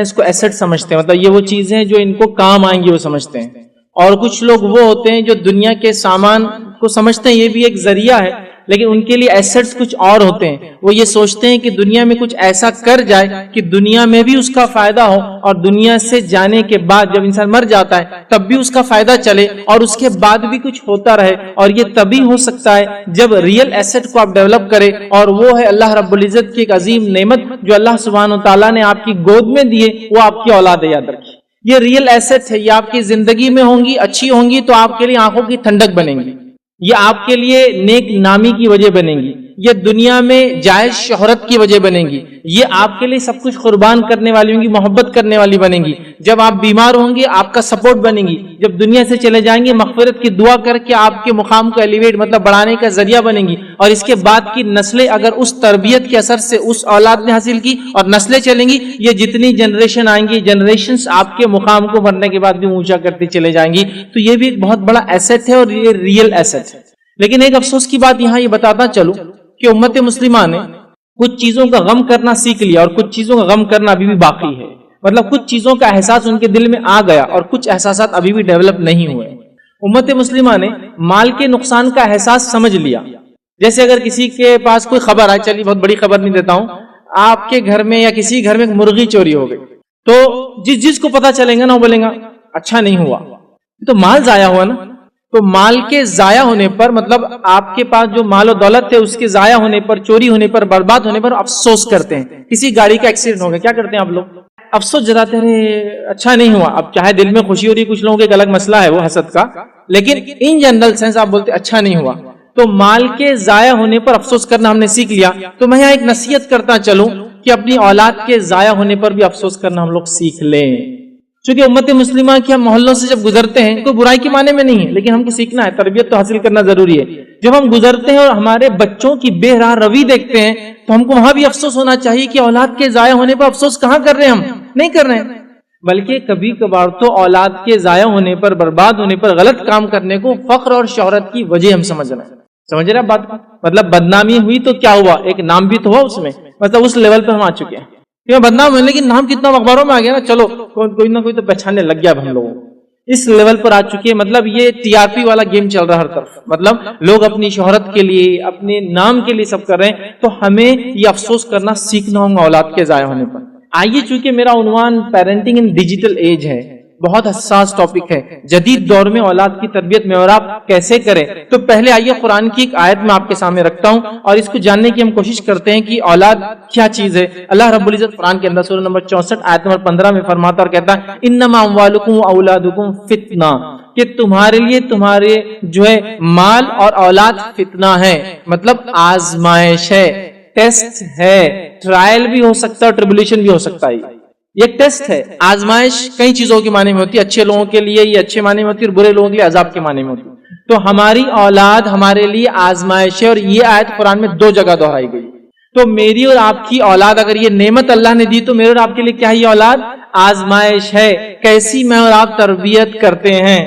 اس کو ایسٹ سمجھتے ہیں، مطلب یہ وہ چیزیں جو ان کو کام آئیں گی وہ سمجھتے ہیں. اور کچھ لوگ وہ ہوتے ہیں جو دنیا کے سامان کو سمجھتے ہیں یہ بھی ایک ذریعہ ہے، لیکن ان کے لیے ایسٹس کچھ اور ہوتے ہیں. وہ یہ سوچتے ہیں کہ دنیا میں کچھ ایسا کر جائے کہ دنیا میں بھی اس کا فائدہ ہو، اور دنیا سے جانے کے بعد جب انسان مر جاتا ہے تب بھی اس کا فائدہ چلے، اور اس کے بعد بھی کچھ ہوتا رہے. اور یہ تبھی ہو سکتا ہے جب ریئل ایسٹ کو آپ ڈیولپ کریں، اور وہ ہے اللہ رب العزت کی ایک عظیم نعمت جو اللہ سبحانہ و تعالیٰ نے آپ کی گود میں دیے، وہ آپ کی اولاد ہے. یاد رکھیے یہ ریئل ایسٹ ہے. یہ آپ کی زندگی میں ہوں گی، اچھی ہوں گی تو آپ کے لیے آنکھوں کی ٹھنڈک بنیں گی، یہ آپ کے لیے نیک نامی کی وجہ بنیں گی، یہ دنیا میں جائز شہرت کی وجہ بنیں گی، یہ آپ کے لیے سب کچھ قربان کرنے والی ہوں گی، محبت کرنے والی بنیں گی. جب آپ بیمار ہوں گے آپ کا سپورٹ بنیں گی، جب دنیا سے چلے جائیں گے مغفرت کی دعا کر کے آپ کے مقام کو ایلیویٹ مطلب بڑھانے کا ذریعہ بنیں گی. اور اس کے بعد کی نسلیں اگر اس تربیت کے اثر سے اس اولاد نے حاصل کی اور نسلیں چلیں گی، یہ جتنی جنریشن آئیں گی جنریشنز آپ کے مقام کو مرنے کے بعد بھی اونچا کرتی چلے جائیں گی. تو یہ بھی ایک بہت بڑا ایسٹ ہے اور یہ ریئل ایسٹ ہے. لیکن ایک افسوس کی بات یہاں یہ بتاتا چلوں کہ امت مسلمہ نے کچھ چیزوں کا غم کرنا سیکھ لیا اور کچھ چیزوں کا غم کرنا ابھی بھی باقی ہے. مطلب کچھ چیزوں کا احساس ان کے دل میں آ گیا اور کچھ احساسات ابھی بھی ڈیولپ نہیں ہوئے. امت مسلمہ نے مال کے نقصان کا احساس سمجھ لیا. جیسے اگر کسی کے پاس کوئی خبر آئے، چلیے بہت بڑی خبر نہیں دیتا ہوں، آپ کے گھر میں یا کسی گھر میں ایک مرغی چوری ہو گئی، تو جس کو پتا چلے گا نا وہ بولے گا اچھا نہیں ہوا، تو مال ضائع ہوا نا. تو مال کے ضائع ہونے پر مطلب آپ کے پاس جو مال و دولت ہے اس کے ضائع ہونے پر، چوری ہونے پر، برباد ہونے پر افسوس کرتے ہیں. کسی گاڑی کا ایکسیڈنٹ ہو گیا، کیا کرتے ہیں آپ لوگ؟ افسوس جتاتے ہیں، اچھا نہیں ہوا. اب چاہے دل میں خوشی ہو رہی، کچھ لوگوں کے ایک الگ مسئلہ ہے وہ حسد کا، لیکن ان جنرل سینس آپ بولتے اچھا نہیں ہوا. تو مال کے ضائع ہونے پر افسوس کرنا ہم نے سیکھ لیا. تو میں یہاں ایک نصیحت کرتا چلوں کہ اپنی اولاد کے ضائع ہونے پر بھی افسوس کرنا ہم لوگ سیکھ لیں. چونکہ امت مسلمہ کے ہم محلوں سے جب گزرتے ہیں، کوئی برائی کے معنی میں نہیں ہے، لیکن ہم کو سیکھنا ہے، تربیت تو حاصل کرنا ضروری ہے. جب ہم گزرتے ہیں اور ہمارے بچوں کی بے راہ روی دیکھتے ہیں تو ہم کو وہاں بھی افسوس ہونا چاہیے کہ اولاد کے ضائع ہونے پر افسوس کہاں کر رہے ہیں، ہم نہیں کر رہے ہیں، بلکہ کبھی کبھار تو اولاد کے ضائع ہونے پر، برباد ہونے پر، غلط کام کرنے کو فخر اور شہرت کی وجہ ہم سمجھ رہے ہیں. سمجھ رہے ہیں بات؟ مطلب بدنامی ہوئی تو کیا ہوا، ایک نام بھی تو ہوا اس میں، مطلب اس لیول پر ہم آ چکے ہیں. بدنام ہونے لیکن نام کتنا اخباروں میں آ گیا نا، چلو کوئی نہ کوئی تو پہچاننے لگ گیا. ہم لوگوں اس لیول پر آ چکے ہیں. مطلب یہ ٹی آر پی والا گیم چل رہا ہے ہر طرف. مطلب لوگ اپنی شہرت کے لیے، اپنے نام کے لیے سب کر رہے ہیں. تو ہمیں یہ افسوس کرنا سیکھنا ہوگا اولاد کے ضائع ہونے پر. آئیے، چونکہ میرا عنوان پیرنٹنگ ان ڈیجیٹل ایج ہے، بہت حساس ٹاپک ہے. جدید دور میں اولاد کی تربیت میں اور آپ کیسے کریں، تو پہلے آئیے قرآن کی ایک آیت میں آپ کے سامنے رکھتا ہوں اور اس کو جاننے کی ہم کوشش کرتے ہیں کہ اولاد کیا چیز ہے. اللہ رب العزت قرآن کے اندر سورہ نمبر 64 آیت نمبر 15 میں فرماتا اور کہتا ہے انما اموالکم واولادکم فتنہ، کہ تمہارے لیے تمہارے جو ہے مال اور اولاد فتنہ ہے، مطلب آزمائش ہے، ٹیسٹ ہے. ٹرائل بھی ہو سکتا ہے، ٹریبولیشن بھی ہو سکتا ہے. یہ ٹیسٹ ہے. آزمائش کئی چیزوں کے معنی میں ہوتی ہے. اچھے لوگوں کے لیے یہ اچھے معنی میں ہوتی ہے اور برے لوگوں کے لیے عذاب کے معنی میں ہوتی ہے. تو ہماری اولاد ہمارے لیے آزمائش ہے، اور یہ آیت قرآن میں 2 جگہ دہرائی گئی. تو میری اور آپ کی اولاد، اگر یہ نعمت اللہ نے دی تو میرے اور آپ کے لیے کیا ہے؟ یہ اولاد آزمائش ہے. کیسی میں اور آپ تربیت کرتے ہیں،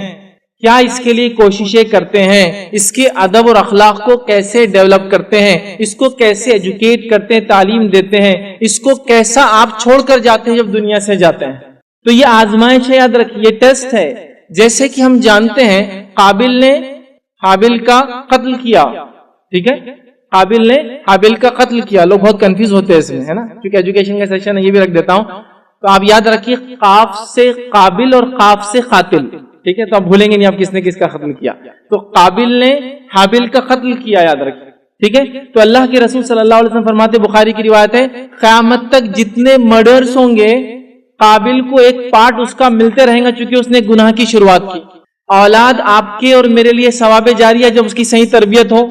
کیا اس کے لیے کوششیں کرتے ہیں، اس کے ادب اور اخلاق کو کیسے ڈیولپ کرتے ہیں، اس کو کیسے ایجوکیٹ کرتے ہیں، تعلیم دیتے ہیں، اس کو کیسا آپ چھوڑ کر جاتے ہیں جب دنیا سے جاتے ہیں. تو یہ آزمائش ہے، یاد رکھیے، یہ ٹیسٹ ہے. جیسے کہ ہم جانتے ہیں قابل نے حابل کا قتل کیا، ٹھیک ہے، قابل نے حابل کا قتل کیا. لوگ بہت کنفیوز ہوتے ہیں اس میں، ہے نا، کیونکہ ایجوکیشن کا سیکشن ہے، یہ بھی رکھ دیتا ہوں. تو آپ یاد رکھیے قاف سے قابل اور قاف سے قاتل، ٹھیک ہے، تو آپ بھولیں گے نہیں آپ کس نے کس کا قتل کیا. تو قابل نے حابل کا قتل کیا، یاد رکھیے، ٹھیک ہے. تو اللہ کے رسول صلی اللہ علیہ وسلم فرماتے، بخاری کی روایت ہے، قیامت تک جتنے مرڈرز ہوں گے قابل کو ایک پارٹ اس کا ملتے رہیں گا، چونکہ اس نے گناہ کی شروعات کی. اولاد آپ کے اور میرے لیے ثواب جاریہ جب اس کی صحیح تربیت ہو.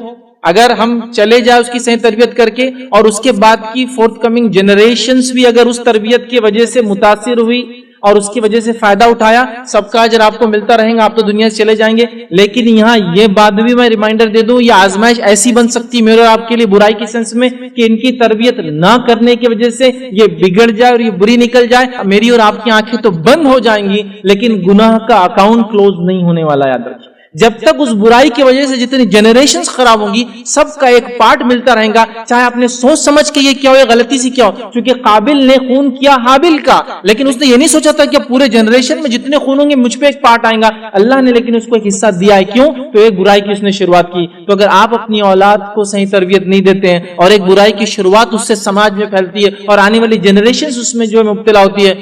اگر ہم چلے جائیں اس کی صحیح تربیت کر کے اور اس کے بعد کی فورتھ کمنگ جنریشنز بھی اگر اس تربیت کی وجہ سے متاثر ہوئی اور اس کی وجہ سے فائدہ اٹھایا، سب کا اجر آپ کو ملتا رہے گا. آپ تو دنیا سے چلے جائیں گے. لیکن یہاں یہ بات بھی میں ریمائنڈر دے دوں، یہ آزمائش ایسی بن سکتی میرے اور آپ کے لیے برائی کی سینس میں کہ ان کی تربیت نہ کرنے کی وجہ سے یہ بگڑ جائے اور یہ بری نکل جائے. میری اور آپ کی آنکھیں تو بند ہو جائیں گی لیکن گناہ کا اکاؤنٹ کلوز نہیں ہونے والا. یاد رکھیں، جب تک اس برائی کی وجہ سے جتنی جنریشنز خراب ہوں گی سب کا ایک پارٹ ملتا رہے گا, چاہے آپ نے سوچ سمجھ کے یہ کیا ہو یا غلطی سے کیا ہو. کیونکہ قابل نے خون کیا حابل کا, لیکن اس نے یہ نہیں سوچا تھا کہ پورے جنریشن میں جتنے خون ہوں گے مجھ پہ ایک پارٹ آئے گا. اللہ نے لیکن اس کو ایک حصہ دیا ہے. کیوں؟ تو ایک برائی کی اس نے شروعات کی. تو اگر آپ اپنی اولاد کو صحیح تربیت نہیں دیتے ہیں اور ایک برائی کی شروعات اس سے سماج میں پھیلتی ہے اور آنے والی جنریشن اس میں جو مبتلا ہوتی ہے,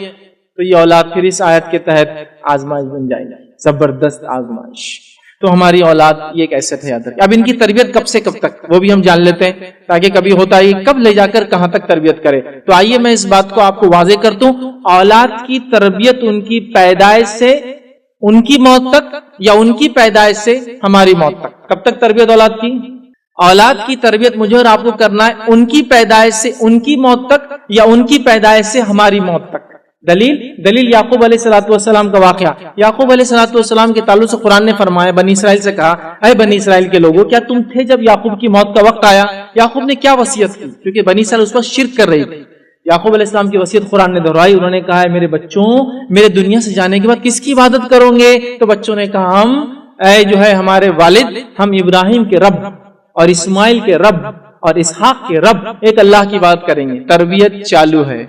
تو یہ اولاد پھر اس آیت کے تحت آزمائش بن جائے گی, زبردست آزمائش. تو ہماری اولاد یہ ایک ایسٹ ہے, یاد رکھیں. اب ان کی تربیت کب سے کب تک وہ بھی ہم جان لیتے ہیں, تاکہ کبھی ہوتا ہے کب لے جا کر کہاں تک تربیت کرے. تو آئیے میں اس بات کو آپ کو واضح کر دوں. اولاد کی تربیت ان کی پیدائش سے ان کی موت تک یا ان کی پیدائش سے ہماری موت تک. کب تک تربیت اولاد کی؟ اولاد کی تربیت مجھے اور آپ کو کرنا ہے ان کی پیدائش سے ان کی موت تک یا ان کی پیدائش سے ہماری موت تک. دلیل یعقوب علیہ الصلوۃ والسلام کا واقعہ. یعقوب علیہ الصلوۃ والسلام کے تعلق سے قرآن نے فرمایا, بنی اسرائیل سے کہا, اے بنی اسرائیل کے لوگوں, کیا تم تھے جب یعقوب کی موت کا وقت آیا؟ یعقوب نے کیا وصیت کی؟ کیونکہ بنی اسرائیل اس وقت شرک کر رہی تھی. یعقوب علیہ السلام کی وصیت قرآن نے دہرائی. انہوں نے کہا, میرے بچوں, میرے دنیا سے جانے کے بعد کس کی عبادت کرو گے؟ تو بچوں نے کہا, ہم اے جو ہے ہمارے والد, ہم ابراہیم کے رب اور اسماعیل کے رب اور اسحاق کے رب ایک اللہ کی عبادت کریں گے. تربیت چالو ہے,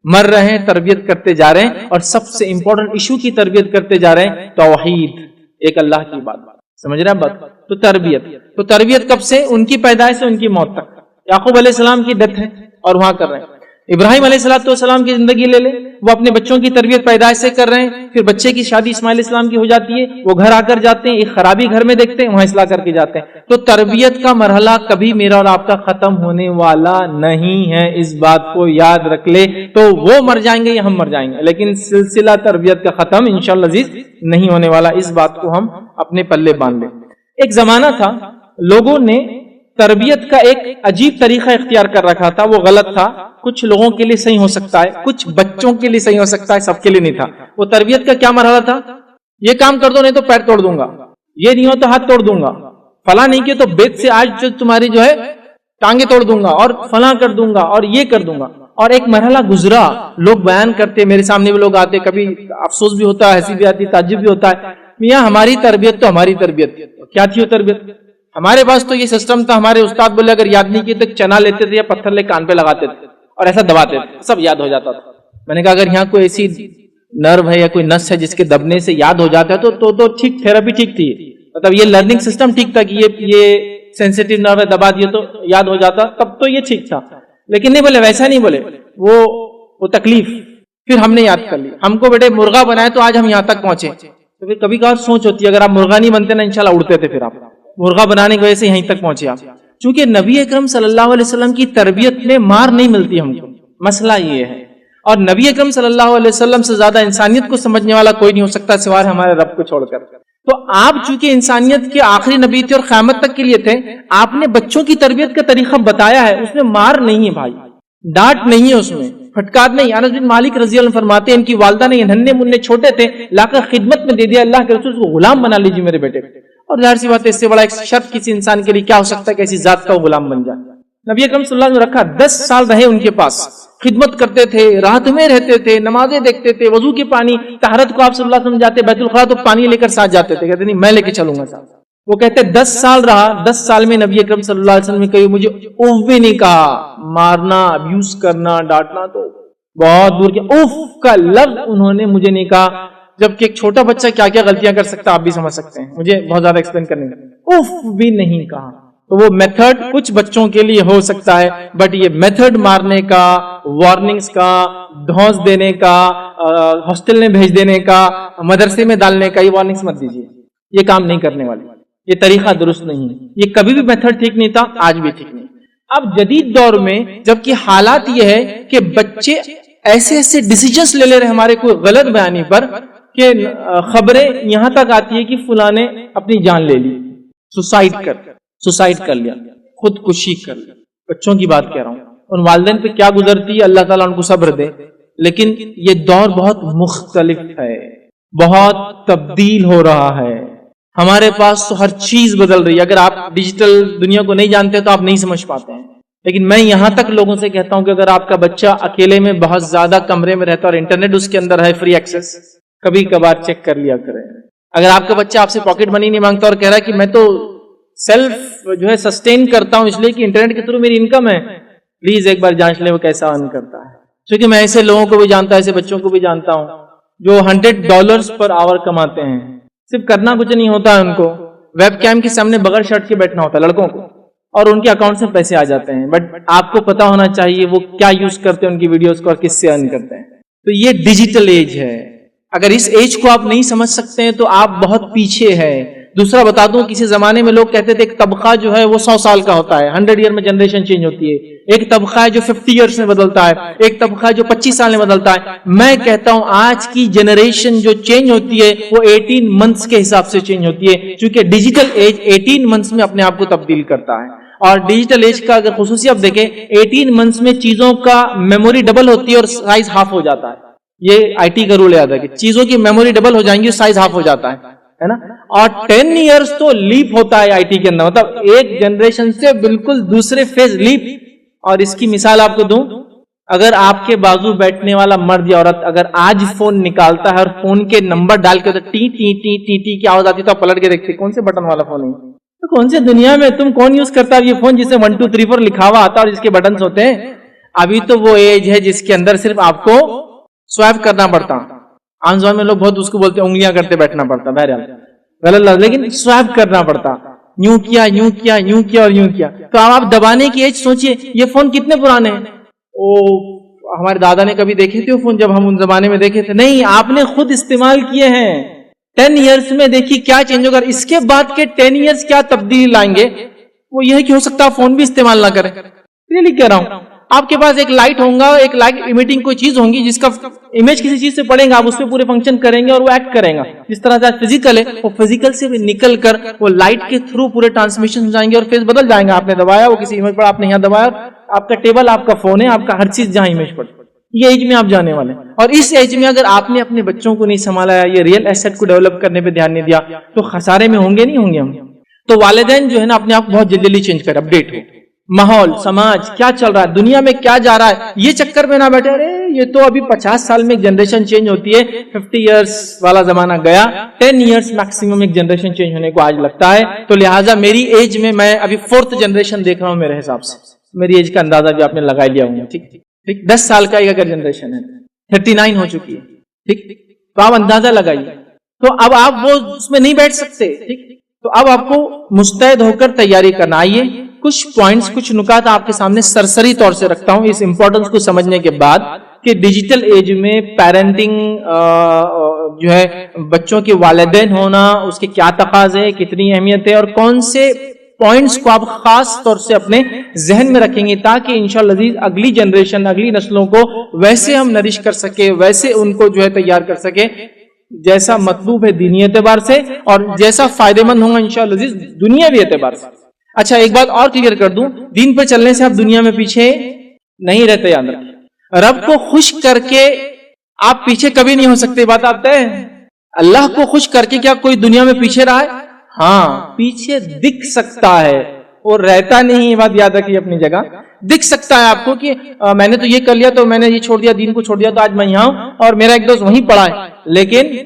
مر رہے ہیں, تربیت کرتے جا رہے ہیں, اور سب سے امپورٹنٹ ایشو کی تربیت کرتے جا رہے ہیں, توحید, ایک اللہ کی بات. سمجھ رہے ہیں بات؟ تو تربیت کب سے؟ ان کی پیدائش سے ان کی موت تک. یعقوب علیہ السلام کی ڈیتھ ہے اور وہاں کر رہے ہیں. ابراہیم علیہ السلام کی زندگی لے لیں, وہ اپنے بچوں کی تربیت پیدائش سے کر رہے ہیں. پھر بچے کی شادی اسماعیل علیہ السلام کی ہو جاتی ہے, وہ گھر آ کر جاتے ہیں, ایک خرابی گھر میں دیکھتے ہیں, وہاں اصلاح کر کے جاتے ہیں. تو تربیت کا مرحلہ کبھی میرا اور آپ کا ختم ہونے والا نہیں ہے, اس بات کو یاد رکھ لے. تو وہ مر جائیں گے یا ہم مر جائیں گے, لیکن سلسلہ تربیت کا ختم انشاءاللہ عزیز نہیں ہونے والا. اس بات کو ہم اپنے پلے باندھ لیں. ایک زمانہ تھا لوگوں نے تربیت کا ایک عجیب طریقہ اختیار کر رکھا تھا, وہ غلط تھا. کچھ لوگوں کے لیے صحیح ہو سکتا ہے, کچھ بچوں کے لیے صحیح ہو سکتا ہے, سب کے لیے نہیں تھا. وہ تربیت کا کیا مرحلہ تھا؟ یہ کام کر دو نہیں تو پیر توڑ دوں گا, یہ نہیں ہو تو ہاتھ توڑ دوں گا, فلاں نہیں کیا تو بیت سے آج جو تمہاری جو ہے ٹانگیں توڑ دوں گا, اور فلاں کر دوں گا, اور یہ کر دوں گا. اور ایک مرحلہ گزرا, لوگ بیان کرتے, میرے سامنے بھی لوگ آتے, کبھی افسوس بھی ہوتا ہے, ہنسی بھی آتی, تعجب بھی ہوتا ہے, میاں ہماری تربیت تو ہماری تربیت کیا تھی. وہ تربیت ہمارے پاس تو یہ سسٹم تھا, ہمارے استاد بولے اگر یاد نہیں کیے تو چنا لیتے تھے یا پتھر لے کان پہ لگاتے تھے اور ایسا دباتے تھے, سب یاد ہو جاتا تھا. میں نے کہا اگر یہاں کوئی ایسی نرو ہے یا کوئی نس ہے جس کے دبنے سے یاد ہو جاتا ہے تو ٹھیک, تھراپی ٹھیک تھی, مطلب یہ لرننگ سسٹم ٹھیک تھا کہ یہ سینسیٹیو نرو ہے, دبا دیے تو یاد ہو جاتا, تب تو یہ ٹھیک تھا. لیکن نہیں بولے, ویسا نہیں بولے, وہ تکلیف. پھر ہم نے یاد کر لی, ہم کو بیٹے مرغا بنائے تو آج ہم یہاں تک پہنچے. تو پھر کبھی کبھار سوچ ہوتی ہے, اگر آپ مرغا نہیں بنتے نا انشاءاللہ اڑتے تھے. پھر آپ مرغا بنانے کی وجہ سے یہیں تک پہنچے آپ. چونکہ نبی اکرم صلی اللہ علیہ وسلم کی تربیت میں مار نہیں ملتی ہم کو, مسئلہ یہ ہے. اور نبی اکرم صلی اللہ علیہ وسلم سے زیادہ انسانیت کو سمجھنے والا کوئی نہیں ہو سکتا سوائے ہمارے رب کو چھوڑ کر. تو آپ چونکہ انسانیت کے آخری نبی تھے اور قیامت تک کے لیے تھے, آپ نے بچوں کی تربیت کا طریقہ بتایا ہے. اس میں مار نہیں ہے بھائی, ڈانٹ نہیں ہے, اس میں پھٹکار نہیں. انس بن مالک رضی اللہ عنہ فرماتے ہیں ان کی والدہ نے ننھے منھے چھوٹے تھے لا کر خدمت میں دے دیا, اللہ کے رسول کو غلام بنا لیجیے میرے بیٹے. اور ظاہر سی بات ہے اس سے بڑا ایک شرط کسی انسان کے لیے کیا ہو سکتا ہے کہ ایسی ذات کا وہ غلام بن جائے. نبی اکرم صلی اللہ علیہ وسلم رکھا, 10 سال رہے ان کے پاس, خدمت کرتے تھے, رات میں رہتے تھے, نمازیں دیکھتے تھے, وضو کے پانی, طہارت کو آپ صلی اللہ علیہ وسلم جاتے, بیت الخلاء تو پانی لے کر ساتھ جاتے تھے, کہتے نہیں میں لے کے چلوں گا ساتھ. وہ کہتے 10 سال رہا, 10 سال میں نبی اکرم صلی اللہ علیہ وسلم نے کہی مجھے اوف بھی نہیں کہا. مارنا, ابیوز کرنا, ڈانٹنا تو بہت دور کے, اوف کا لفظ انہوں نے مجھے نہیں کہا. جبکہ ایک چھوٹا بچہ کیا کیا غلطیاں کر سکتا آپ بھی سمجھ سکتے ہیں, مجھے بہت زیادہ ایکسپلین کرنے کا, اوف بھی نہیں کہا. تو وہ میتھڈ کچھ بچوں کے لیے ہو سکتا ہے, بٹ یہ میتھڈ مارنے کا, وارننگز کا, دھونس دینے کا, ہاسٹل میں بھیج دینے کا, مدرسے میں ڈالنے کا, یہ وارننگز مت دیجیے, یہ کام نہیں کرنے والی, یہ طریقہ درست نہیں ہے. یہ کبھی بھی میتھڈ ٹھیک نہیں تھا, آج بھی ٹھیک نہیں. اب جدید دور میں جبکہ حالات یہ ہے کہ بچے ایسے ایسے ڈیسیجنز لے لے رہے ہمارے کوئی غلط بیانی پر کہ خبریں یہاں تک آتی ہے کہ فلاں نے اپنی جان لے لی, سوسائڈ کر لیا, خودکشی کر لی. بچوں کی بات کہہ رہا ہوں, ان والدین پہ کیا گزرتی ہے, اللہ تعالیٰ ان کو صبر دے. لیکن یہ دور بہت مختلف ہے, بہت تبدیل ہو رہا ہے. ہمارے پاس تو ہر چیز بدل رہی ہے. اگر آپ ڈیجیٹل دنیا کو نہیں جانتے تو آپ نہیں سمجھ پاتے ہیں. لیکن میں یہاں تک لوگوں سے کہتا ہوں کہ اگر آپ کا بچہ اکیلے میں بہت زیادہ کمرے میں رہتا ہے اور انٹرنیٹ اس کے اندر ہے, فری ایکسس, کبھی کبھار چیک کر لیا کریں. اگر آپ کا بچہ آپ سے پاکٹ منی نہیں مانگتا اور کہہ رہا ہے کہ میں تو سیلف جو ہے سسٹین کرتا ہوں اس لیے کہ انٹرنیٹ کے تھرو میری انکم ہے، پلیز ایک بار جانچ لیں وہ کیسا ارن کرتا ہے. کیونکہ میں ایسے لوگوں کو بھی جانتا ہوں، ایسے بچوں کو بھی جانتا ہوں جو $100 پر آور کماتے ہیں. صرف کرنا کچھ نہیں ہوتا ہے، ان کو ویب کیم کے سامنے بغیر شرٹ کے بیٹھنا ہوتا ہے لڑکوں کو، اور ان کے اکاؤنٹ سے پیسے آ جاتے ہیں. بٹ آپ کو پتا ہونا چاہیے وہ کیا یوز کرتے ہیں ان کی ویڈیوز کو اور کس سے ارن کرتے ہیں. تو یہ ڈیجیٹل ایج ہے. اگر اس ایج کو آپ نہیں سمجھ سکتے ہیں تو آپ بہت پیچھے ہیں. دوسرا بتا دوں، کسی زمانے میں لوگ کہتے تھے ایک طبقہ جو ہے وہ 100 سال کا ہوتا ہے، 100 ایئر میں جنریشن چینج ہوتی ہے. ایک طبقہ ہے جو 50 ایئرس میں بدلتا ہے، ایک طبقہ ہے جو 25 سال میں بدلتا ہے. میں کہتا ہوں آج کی جنریشن جو چینج ہوتی ہے وہ 18 منتھس کے حساب سے چینج ہوتی ہے، چونکہ ڈیجیٹل ایج 18 منتھس میں اپنے آپ کو تبدیل کرتا ہے. اور ڈیجیٹل ایج کا اگر خصوصی آپ دیکھیں، 18 منتھس میں چیزوں کا میموری ڈبل ہوتی ہے اور سائز ہاف ہو جاتا ہے. یہ آئی ٹی کا رول یاد ہے کہ چیزوں کی میموری ڈبل ہو جائیں گی، سائز ہاف ہو جاتا ہے نا. اور 10 ایئرس تو لیپ ہوتا ہے آئی ٹی کے اندر، مطلب ایک جنریشن سے بالکل دوسرے فیز لیپ. اور اس کی مثال آپ کو دوں، اگر آپ کے بازو بیٹھنے والا مرد یا عورت اگر آج فون نکالتا ہے اور فون کے نمبر ڈال کے T T T T T کی آواز آتی تو آپ پلٹ کے دیکھتے کون سے بٹن والا فون ہے، تو کون سے دنیا میں تم کون یوز کرتا ہے یہ فون جسے 1 2 3 4 لکھا ہوا آتا ہے اور جس کے بٹنز ہوتے ہیں. ابھی تو وہ ایج ہے جس کے اندر صرف آپ کو سوائپ کرنا پڑتا. عام زبان میں لوگ بہت اس کو بولتے ہیں انگلیاں کرتے بیٹھنا پڑتا، بہرحال لیکن سوائپ کرنا پڑتا. یوں کیا یوں کیا یوں کیا اور یوں کیا. تو آپ دبانے کی ایج سوچئے یہ فون کتنے پرانے ہیں. ہمارے دادا نے کبھی دیکھے تھے وہ فون جب ہم ان زمانے میں دیکھے تھے؟ نہیں، آپ نے خود استعمال کیے ہیں. 10 ایئرس میں دیکھیے کیا چینج ہوگا. اس کے بعد کے 10 ایئرس کیا تبدیلی لائیں گے وہ یہ ہے کہ ہو سکتا ہے فون بھی استعمال نہ کریں. ریئلی کہہ رہا ہوں، آپ کے پاس ایک لائٹ ہوگا، ایک لائٹ امیٹنگ کوئی چیز ہوگی جس کا امیج کسی چیز سے پڑیں گا، آپ اس پہ پورے فنکشن کریں گے اور وہ ایکٹ کرے گا. جس طرح سے فزیکل ہے وہ فزیکل سے بھی نکل کر وہ لائٹ کے تھرو پورے ٹرانسمیشن ہو جائیں گے اور فیس بدل جائیں گا. آپ نے دبایا وہ کسی امیج پر، آپ نے یہاں دبایا، آپ کا ٹیبل آپ کا فون ہے، آپ کا ہر چیز جہاں امیج پر. یہ ایج میں آپ جانے والے ہیں. اور اس ایج میں اگر آپ نے اپنے بچوں کو نہیں سنبھالا، یہ ریئل ایسٹ کو ڈیولپ کرنے پہ دھیان نہیں دیا تو خسارے میں ہوں گے نہیں ہوں گے ہم. تو والدین جو ہے نا اپنے آپ کو بہت جلدی چینج کر اپڈیٹ ہو. ماحول، سماج کیا چل رہا ہے، دنیا میں کیا جا رہا ہے، یہ چکر میں نہ بیٹھے ارے یہ تو ابھی 50 سال میں ایک جنریشن چینج ہوتی ہے، 50 ایئرس والا زمانہ گیا، 10 ایئرس میکسیمم ایک جنریشن چینج ہونے کو آج لگتا ہے. تو لہٰذا میری ایج میں ابھی 4th جنریشن دیکھ رہا ہوں. میرے حساب سے میری ایج کا اندازہ بھی آپ نے لگا لیا ہوں. ٹھیک 10 سال کا ایک اگر جنریشن ہے، 39 ہو چکی ہے. ٹھیک تو آپ اندازہ لگائیے. تو اب آپ وہ اس میں نہیں بیٹھ سکتے. ٹھیک تو اب آپ کو مستعد ہو کر تیاری کرنا. آئیے کچھ پوائنٹس، کچھ نکات آپ کے سامنے سرسری طور سے رکھتا ہوں اس امپورٹنس کو سمجھنے کے بعد کہ ڈیجیٹل ایج میں پیرنٹنگ جو ہے بچوں کے والدین ہونا، اس کے کیا تقاضے، کتنی اہمیت ہے اور کون سے پوائنٹس کو آپ خاص طور سے اپنے ذہن میں رکھیں گے تاکہ انشاءاللہ عزیز اگلی جنریشن، اگلی نسلوں کو ویسے ہم نرش کر سکے، ویسے ان کو جو ہے تیار کر سکے جیسا مطلوب ہے دینی اعتبار سے اور جیسا فائدہ مند ہوگا انشاءاللہ عزیز دنیاوی اعتبار سے. اچھا ایک بات اور کلیئر کر دوں، دین پر چلنے سے آپ دنیا میں پیچھے نہیں رہتے. یاد رکھیں رب کو خوش کر کے آپ پیچھے کبھی نہیں ہو سکتے. بات آپ طے ہے. اللہ کو خوش کر کے کیا کوئی دنیا میں پیچھے رہا ہے؟ ہاں پیچھے دکھ سکتا ہے اور رہتا نہیں. یہ بات یاد رکھیے اپنی جگہ. دکھ سکتا ہے آپ کو کہ میں نے تو یہ کر لیا تو میں نے یہ چھوڑ دیا، دین کو چھوڑ دیا تو آج میں یہاں ہوں اور میرا ایک دوست وہیں پڑا ہے. لیکن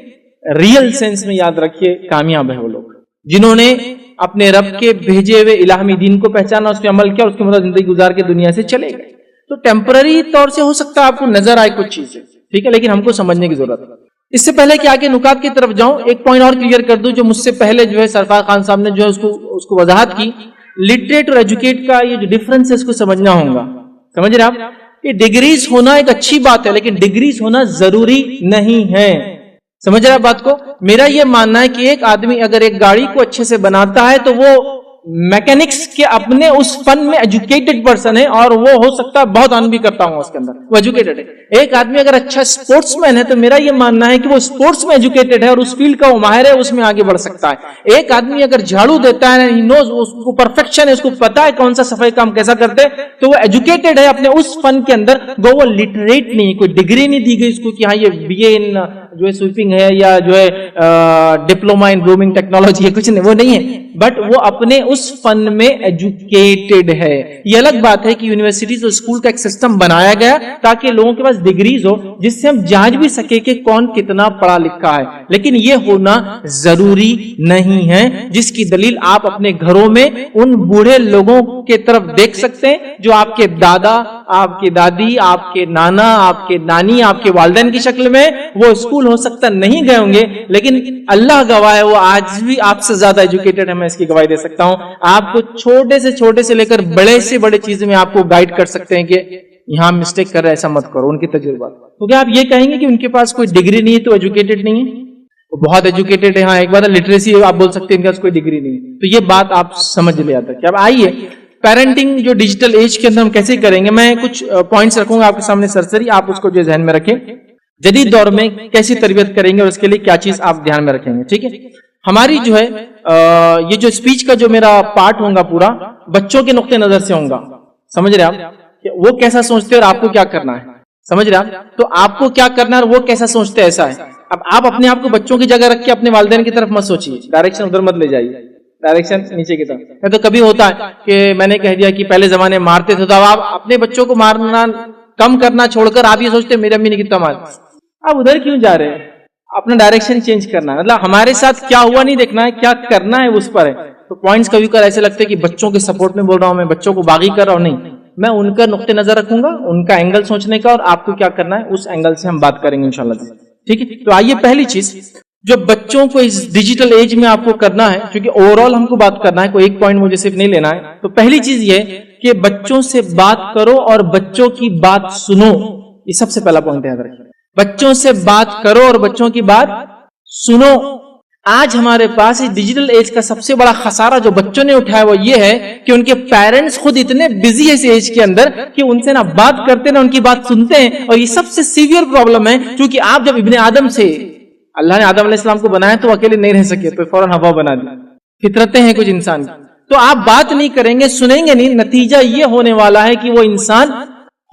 ریئل سینس میں یاد رکھیے کامیاب ہے وہ لوگ جنہوں نے اپنے رب کے بھیجے ہوئے الہامی دین کو پہچانا، اس پہ عمل کیا، اس کے مطابق زندگی گزار کے دنیا سے چلے گئے. تو ٹیمپرری طور سے ہو سکتا ہے آپ کو نظر آئے کچھ چیزیں، ٹھیک ہے، لیکن ہم کو سمجھنے کی ضرورت ہے. اس سے پہلے کہ آگے نکات کی طرف جاؤں ایک پوائنٹ اور کلیئر کر دوں جو مجھ سے پہلے جو ہے سرفراز خان صاحب نے جو ہے اس کو وضاحت کی. لٹریٹ اور ایجوکیٹ کا یہ جو ڈفرنس ہے اس کو سمجھنا ہوگا. سمجھ رہے آپ؟ یہ ڈگریز ہونا ایک اچھی بات ہے لیکن ڈگریز ہونا ضروری نہیں ہے. سمجھ رہے بات کو؟ میرا یہ ماننا ہے کہ ایک آدمی اگر ایک گاڑی کو اچھے سے بناتا ہے تو وہ میکینکس کے اپنے اس فن میں ایجوکیٹڈ پرسن ہے اور وہ ہو سکتا ہے بہت ارن بھی کرتا ہوں اس کے اندر، وہ ایجوکیٹڈ ہے. ایک آدمی اگر اچھا اسپورٹس مین ہے تو میرا یہ ماننا ہے کہ وہ اسپورٹس میں ایجوکیٹڈ ہے اور اس فیلڈ کا وہ ماہر ہے، اس میں آگے بڑھ سکتا ہے. ایک آدمی اگر جھاڑو دیتا ہے، اس کو پرفیکشن ہے، اس کو پتا ہے کون سا صفائی کام کیسا کرتے تو وہ ایجوکیٹڈ ہے اپنے اس فن کے اندر. وہ لٹریٹ نہیں، کوئی ڈگری نہیں دی گئی اس کو کہ ہاں یہ BA ان جو ہے سویپنگ ہے یا جو ہے ڈپلوما ان برومنگ ٹیکنالوجی ہے، کچھ نہیں، وہ نہیں ہے، بٹ وہ اپنے اس فن میں ایجوکیٹڈ ہے. یہ الگ بات ہے کہ یونیورسٹیز اور اسکول کا ایک سسٹم بنایا گیا تاکہ لوگوں کے پاس ڈگریز ہو جس سے ہم جانچ بھی سکے کہ کون کتنا پڑھا لکھا ہے، لیکن یہ ہونا ضروری نہیں ہے، جس کی دلیل آپ اپنے گھروں میں ان بوڑھے لوگوں کے طرف دیکھ سکتے ہیں جو آپ کے دادا، آپ کی دادی، آپ کے نانا، آپ کے نانی، آپ کے والدین کی شکل میں وہ اسکول ہو سکتا نہیں گئے ہوں گے، لیکن اللہ گواہ ہے وہ آج بھی آپ سے زیادہ ایجوکیٹڈ ہے. میں اس کی گواہی دے سکتا ہوں. آپ کو چھوٹے سے لے کر بڑے سے بڑے چیزوں میں آپ کو گائیڈ کر سکتے ہیں کہ یہاں مسٹیک کر رہے ایسا مت کرو، ان کی تجربات. تو کیا آپ یہ کہیں گے کہ ان کے پاس کوئی ڈگری نہیں ہے تو ایجوکیٹڈ نہیں ہے؟ وہ بہت ایجوکیٹڈ ہے. ہاں ایک بات لٹریسی آپ بول سکتے ہیں ان کے پاس کوئی ڈگری نہیں ہے. تو یہ بات آپ سمجھ لیا تھا کہ اب آئیے پیرنٹنگ جو ڈیجیٹل ایج کے اندر ہم کیسے کریں گے. میں کچھ پوائنٹس رکھوں گا آپ کے سامنے سرسری، آپ اس کو جو ذہن میں رکھیں. جدید دور میں کیسی تربیت کریں گے اور اس کے لیے کیا چیز آپ دھیان میں رکھیں گے. ٹھیک ہے، ہماری جو ہے یہ جو اسپیچ کا جو میرا پارٹ ہوگا پورا بچوں کے نقطۂ نظر سے ہوگا. سمجھ رہے آپ کہ وہ کیسا سوچتے اور آپ کو کیا کرنا ہے؟ سمجھ رہے آپ؟ تو آپ کو کیا کرنا ہے اور وہ کیسا سوچتے ایسا ہے. اب آپ اپنے آپ کو بچوں کی جگہ رکھ کے اپنے والدین کی طرف مت سوچیے، ڈائریکشن ادھر مت لے جائیے، ڈائریکشن نیچے کی طرف. تو کبھی ہوتا ہے کہ میں نے کہہ دیا کہ پہلے زمانے مارتے تھے، تو اب آپ اپنے بچوں کو مارنا کم کرنا چھوڑ کر آپ یہ سوچتے میری امی نے کتنا مار، آپ ادھر کیوں جا رہے ہیں؟ اپنا ڈائریکشن چینج کرنا ہے. مطلب ہمارے ساتھ کیا ہوا نہیں دیکھنا ہے، کیا کرنا ہے اس پر ہے. تو پوائنٹس کبھی کبھار ایسے لگتے ہیں کہ بچوں کے سپورٹ میں بول رہا ہوں، میں بچوں کو باغی کر رہا ہوں. نہیں، میں ان کا نقطۂ نظر رکھوں گا، ان کا اینگل سوچنے کا، اور آپ کو کیا کرنا ہے اس اینگل سے ہم بات کریں گے انشاءاللہ. ٹھیک ہے، تو آئیے پہلی چیز جو بچوں کو اس ڈیجیٹل ایج میں آپ کو کرنا ہے، کیونکہ اوور آل ہم کو بات کرنا ہے، کوئی ایک پوائنٹ مجھے صرف نہیں لینا ہے. تو پہلی چیز یہ کہ بچوں سے بات کرو اور بچوں کی بات سنو. یہ سب سے پہلا پوائنٹ یاد رکھیں، بچوں سے بات کرو اور بچوں کی بات سنو. آج ہمارے پاس اس ڈیجیٹل ایج کا سب سے بڑا خسارہ جو بچوں نے اٹھایا وہ یہ ہے کہ ان کے پیرنٹس خود اتنے بزی ہے اس ایج کے اندر کہ ان سے نہ بات کرتے نہ ان کی بات سنتے ہیں. اور یہ سب سے سیویئر پرابلم ہے، کیونکہ آپ جب ابن آدم سے اللہ نے آدم علیہ السلام کو بنایا تو اکیلے نہیں رہ سکے، تو فوراً ہوا بنا دی. فطرتیں ہیں کچھ انسان کی، تو آپ بات نہیں کریں گے، سنیں گے نہیں، نتیجہ یہ ہونے والا ہے کہ وہ انسان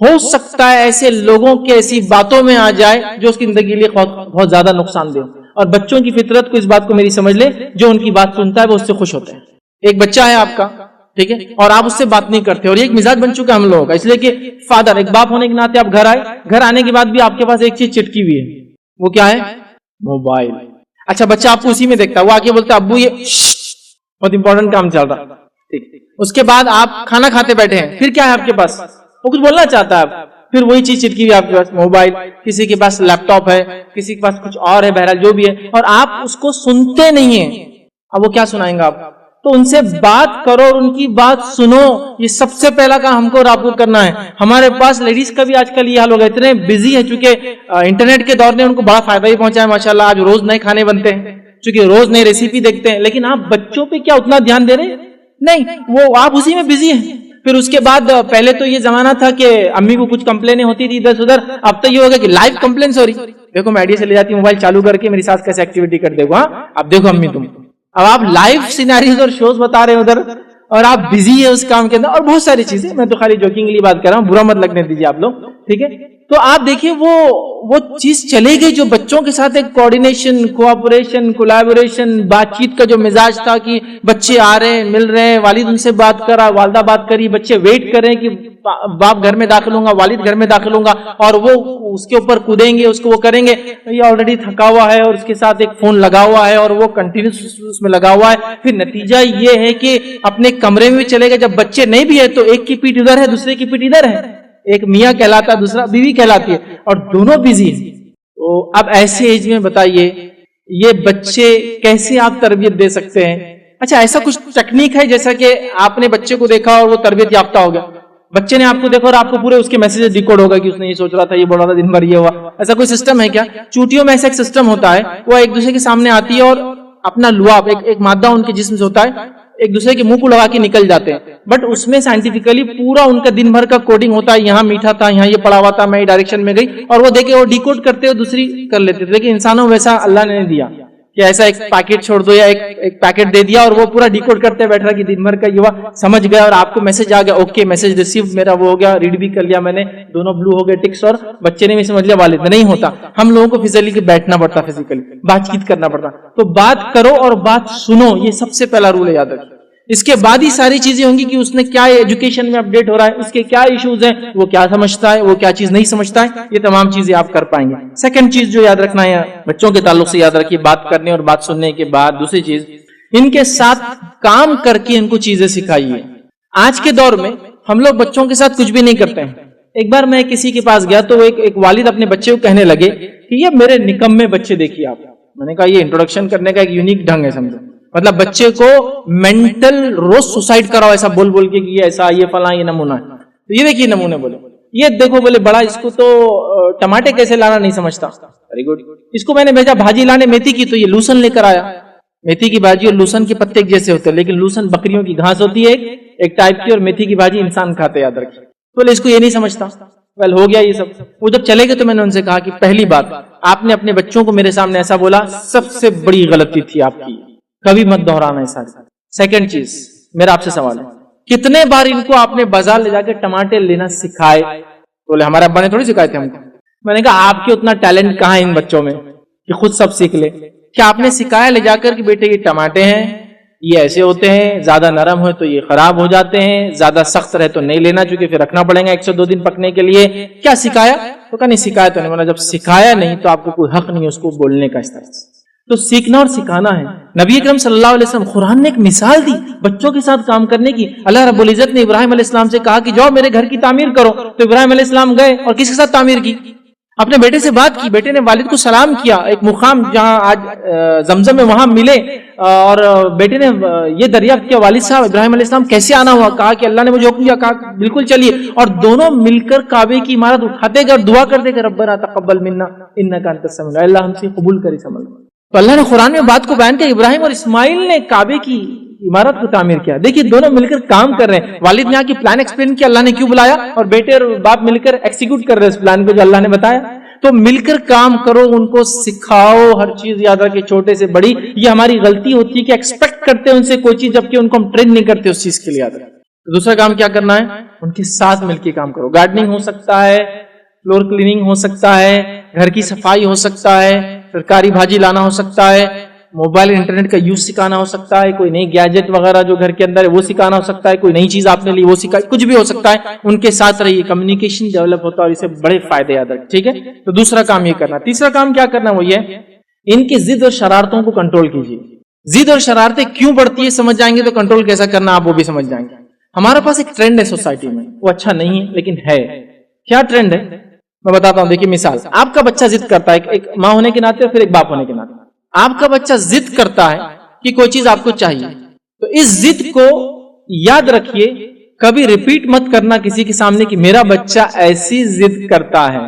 ہو سکتا ہے ایسے لوگوں کے ایسی باتوں میں آ جائے جو اس کی زندگی کے لیے بہت زیادہ نقصان دہ. اور بچوں کی فطرت کو اس بات کو میری سمجھ لے، جو ان کی بات سنتا ہے وہ اس سے خوش ہوتے ہیں. ایک بچہ ہے آپ کا، ٹھیک ہے، اور آپ اس سے بات نہیں کرتے، اور یہ ایک مزاج بن چکا ہم لوگوں کا، اس لیے کہ فادر ایک باپ ہونے کے ناطے آپ گھر آئے، گھر آنے کے بعد بھی آپ کے پاس ایک چیز چٹکی ہوئی ہے، وہ کیا ہے؟ موبائل. اچھا بچہ آپ کو اسی میں دیکھتا ہے، وہ آگے بولتا ہے ابو یہ بہت امپورٹنٹ کام چل رہا. ٹھیک، اس کے بعد آپ کھانا کھاتے بیٹھے ہیں، پھر کیا ہے آپ کے پاس؟ وہ کچھ بولنا چاہتا ہے، پھر وہی چیز چٹکی ہوئی آپ کے پاس، موبائل. کسی کے پاس لیپ ٹاپ ہے، کسی کے پاس کچھ اور ہے، بہرحال جو بھی ہے، اور آپ اس کو سنتے نہیں ہیں. اب وہ کیا سنائیں گے آپ؟ تو ان سے بات کرو اور ان کی بات سنو. یہ سب سے پہلا کام ہم کو اور آپ کو کرنا ہے. ہمارے پاس لیڈیز کا بھی آج کل یہ حال ہوگا، اتنے بزی ہے، چونکہ انٹرنیٹ کے دور نے ان کو بڑا فائدہ ہی پہنچا ہے ماشاءاللہ. آج روز نئے کھانے بنتے ہیں، چونکہ روز نئی ریسیپی دیکھتے ہیں، لیکن آپ بچوں پہ کیا اتنا دھیان دے رہے ہیں؟ نہیں، وہ آپ اسی میں بزی ہیں. پھر اس کے بعد پہلے تو یہ زمانہ تھا کہ امی کو کچھ کمپلینیں ہوتی تھی ادھر سے ادھر، اب تو یہ ہوگا کہ لائیو کمپلینس ہو رہی. دیکھو میں آئیڈیا سے لے جاتی ہوں موبائل چالو کر کے، میری ساس کیسے ایکٹیویٹی کر دے گا، اب دیکھو امی تم، اب آپ لائیو سیناریوز اور شوز بتا رہے ہیں ادھر، اور آپ بزی ہے اس کام کے اندر، اور بہت ساری چیزیں. میں تو خالی جوکنگلی بات کر رہا ہوں، برا مت لگنے دیجیے آپ لوگ، ٹھیک ہے. تو آپ دیکھیں وہ چیز چلے گئی جو بچوں کے ساتھ ایک کوآرڈینیشن، کوآپریشن، کولیبوریشن، بات چیت کا جو مزاج تھا کہ بچے آ رہے ہیں، مل رہے ہیں، والد ان سے بات کرا، والدہ بات کری، بچے ویٹ کریں کہ باپ گھر میں داخل ہوں گا، والد گھر میں داخل ہوں گا، اور وہ اس کے اوپر کودیں گے، اس کو وہ کریں گے. یہ آلریڈی تھکا ہوا ہے اور اس کے ساتھ ایک فون لگا ہوا ہے اور وہ کنٹینیوس اس میں لگا ہوا ہے. پھر نتیجہ یہ ہے کہ اپنے کمرے میں چلے گا، جب بچے نہیں بھی ہے تو ایک کی پیٹھ ادھر ہے، دوسرے کی پیٹھ ادھر ہے، ایک میاں کہلاتا ہے، دوسرا بیوی کہلاتی ہے، اور دونوں بزی ہیں. تو اب ایسے ایج میں بتائیے یہ بچے کیسے آپ تربیت دے سکتے ہیں؟ اچھا ایسا کچھ ٹیکنیک ہے جیسا کہ آپ نے بچے کو دیکھا اور وہ تربیت یافتہ ہو گیا، بچے نے آپ کو دیکھا اور آپ کو پورے اس کے میسیجز ڈیکوڈ ہوگا کہ اس نے یہ سوچ رہا تھا، یہ بول رہا تھا، دن بھر یہ ہوا. ایسا کوئی سسٹم ہے کیا؟ چوٹیوں میں ایسا ایک سسٹم ہوتا ہے، وہ ایک دوسرے کے سامنے آتی ہے اور اپنا لعاب ایک مادہ ان کے جسم سے ہوتا ہے، ایک دوسرے کے منہ کو لگا کے نکل جاتے ہیں. بٹ اس میں سائنٹیفکلی پورا ان کا دن بھر کا کوڈنگ ہوتا ہے، یہاں میٹھا تھا، یہاں یہ پڑا ہوا تھا، میں ڈائریکشن میں گئی، اور وہ دیکھے وہ ڈیکوڈ کرتے ہو دوسری کر لیتے تھے. لیکن انسانوں ویسا اللہ نے نہیں دیا. کہ ایسا ایک پیکٹ چھوڑ دو یا ایک پیکٹ دے دیا اور وہ پورا ڈیکوڈ کرتے بیٹھ رہا کہ دن بھر کا یہ ہوا، سمجھ گیا اور آپ کو میسج آ گیا، اوکے میسج ریسیو، میرا وہ ہو گیا، ریڈ بھی کر لیا میں نے، دونوں بلو ہو گئے ٹکس، اور بچے نے بھی سمجھ لیا، والد نے نہیں ہوتا. ہم لوگوں کو فزیکلی بیٹھنا پڑتا، فزیکلی بات چیت کرنا پڑتا. تو بات کرو اور بات سنو، یہ سب سے پہلا رول ہے، یاد رکھیں. اس کے بعد ہی ساری چیزیں ہوں گی کہ اس نے کیا ایجوکیشن میں اپڈیٹ ہو رہا ہے، اس کے کیا ایشوز ہیں، وہ کیا سمجھتا ہے، وہ کیا چیز نہیں سمجھتا ہے، یہ تمام چیزیں آپ کر پائیں گے. سیکنڈ چیز جو یاد رکھنا ہے بچوں کے تعلق سے، یاد رکھیے بات کرنے اور بات سننے کے بعد دوسری چیز، ان کے ساتھ کام کر کے ان کو چیزیں سکھائیے. آج کے دور میں ہم لوگ بچوں کے ساتھ کچھ بھی نہیں کرتے ہیں. ایک بار میں کسی کے پاس گیا تو ایک والد اپنے بچے کو کہنے لگے کہ یہ میرے نکمے بچے دیکھیے آپ. میں نے کہا یہ انٹروڈکشن کرنے کا ایک یونیک ڈھنگ ہے، سمجھو. مطلب بچے کو مینٹل روز سوسائڈ کراؤ ایسا بول بول کے کہ یہ ایسا، یہ فلاں، یہ نمونہ ہے. تو یہ دیکھیے نمونے، بولے یہ دیکھو، بولے بڑا اس کو تو ٹماٹے کیسے لانا نہیں سمجھتا. Very good. اس کو میں نے بھیجا بھاجی لانے میتھی کی، تو یہ لوسن لے کر آیا. میتھی کی بھاجی اور لوسن کے پتے ایک جیسے ہوتے ہیں، لیکن لوسن بکریوں کی گھاس ہوتی ہے ایک ٹائپ کی، اور میتھی کی بھاجی انسان کھاتے، یاد رکھیے. بولے اس کو یہ نہیں سمجھتا. ویل ہو گیا یہ سب. وہ جب چلے گئے تو میں نے ان سے کہا کہ پہلی بات، آپ نے اپنے بچوں کو میرے سامنے ایسا بولا، سب سے بڑی غلطی تھی آپ کی، کبھی مت دہرانا ایسا. سیکنڈ چیز میرا آپ سے سوال ہے، کتنے بار ان کو آپ نے بازار لے جا کے ٹماٹے لینا سکھائے؟ بولے ہمارے ابا نے تھوڑی سکھائے تھے ہم کو. میں نے کہا آپ کے اتنا ٹیلنٹ کہاں ہے ان بچوں میں کہ خود سب سیکھ لے؟ کیا آپ نے سکھایا لے جا کر کہ بیٹے یہ ٹماٹے ہیں، یہ ایسے ہوتے ہیں، زیادہ نرم ہو تو یہ خراب ہو جاتے ہیں، زیادہ سخت رہے تو نہیں لینا چونکہ پھر رکھنا پڑے گا 102 دن پکنے کے لیے؟ کیا سکھایا؟ تو کہا نہیں سکھایا تو نہیں. بولا جب سکھایا نہیں تو آپ کو کوئی حق نہیں اس کو بولنے کا. اس طرح سے تو سیکھنا اور سکھانا ہے. نبی اکرم صلی اللہ علیہ وسلم قرآن نے ایک مثال دی بچوں کے ساتھ کام کرنے کی. اللہ رب العزت نے ابراہیم علیہ السلام سے کہا کہ جاؤ میرے گھر کی تعمیر کرو. تو ابراہیم علیہ السلام گئے اور کس کے ساتھ تعمیر کی؟ اپنے بیٹے سے بات کی. بیٹے نے والد کو سلام کیا. ایک مقام جہاں آج زمزم میں وہاں ملے اور بیٹے نے یہ دریافت کیا والد صاحب ابراہیم علیہ السلام کیسے آنا ہوا؟ کہا کہ اللہ نے مجھے حکم دیا. کہا بالکل چلیے. اور دونوں مل کر کعبے کی عمارت اٹھاتے گئے اور دعا کرتے کہ ربنا تقبل منا انک انت السمیع العلیم، اللہ ہم سے قبول کرے سمجھ. تو اللہ نے قرآن میں بات کو بیان کیا، ابراہیم اور اسماعیل نے کعبے کی عمارت کو تعمیر کیا. دیکھیے دونوں مل کر کام کر رہے ہیں. والد نے آ کے پلان ایکسپلین کیا اللہ نے کیوں بلایا، اور بیٹے اور باپ مل کر ایکسیکیوٹ کر رہے ہیں اس پلان کو جو اللہ نے بتایا. تو مل کر کام کرو، ان کو سکھاؤ ہر چیز. یاد رکھے چھوٹے سے بڑی، یہ ہماری غلطی ہوتی ہے کہ ایکسپیکٹ کرتے ہیں ان سے کوئی چیز جبکہ ان کو ہم ٹرین نہیں کرتے اس چیز کے لیے. یاد رکھے. دوسرا کام کیا کرنا ہے، ان کے ساتھ مل کے کام کرو. گارڈننگ ہو سکتا ہے، فلور کلیننگ ہو سکتا ہے، گھر کی صفائی ہو سکتا ہے، سرکاری بھاجی لانا ہو سکتا ہے، موبائل انٹرنیٹ کا یوز سکھانا ہو سکتا ہے، کوئی نئی گیجٹ وغیرہ جو گھر کے اندر ہے وہ سکھانا ہو سکتا ہے، کوئی نئی چیز آپ نے لی وہ سکھائی، کچھ بھی ہو سکتا ہے. ان کے ساتھ رہیے، کمیونیکیشن ڈیولپ ہوتا ہے اور اسے بڑے فائدے یاد رکھ. ٹھیک ہے. تو دوسرا کام یہ کرنا. تیسرا کام کیا کرنا وہ یہ، ان کی ضد اور شرارتوں کو کنٹرول کیجیے. ضد اور شرارتیں کیوں بڑھتی ہے سمجھ جائیں گے تو کنٹرول کیسا کرنا آپ وہ بھی سمجھ جائیں گے. ہمارے پاس ایک ٹرینڈ ہے سوسائٹی میں، وہ اچھا نہیں ہے لیکن ہے. کیا ٹرینڈ ہے میں بتاتا ہوں. دیکھیے مثال، آپ کا بچہ ضد کرتا ہے، ایک ماں ہونے کے ناطے اور پھر ایک باپ ہونے کے ناطے. آپ کا بچہ ضد کرتا ہے کہ کوئی چیز آپ کو چاہیے، تو اس ضد کو یاد رکھیے، کبھی ریپیٹ مت کرنا کسی کے سامنے کہ میرا بچہ ایسی ضد کرتا ہے.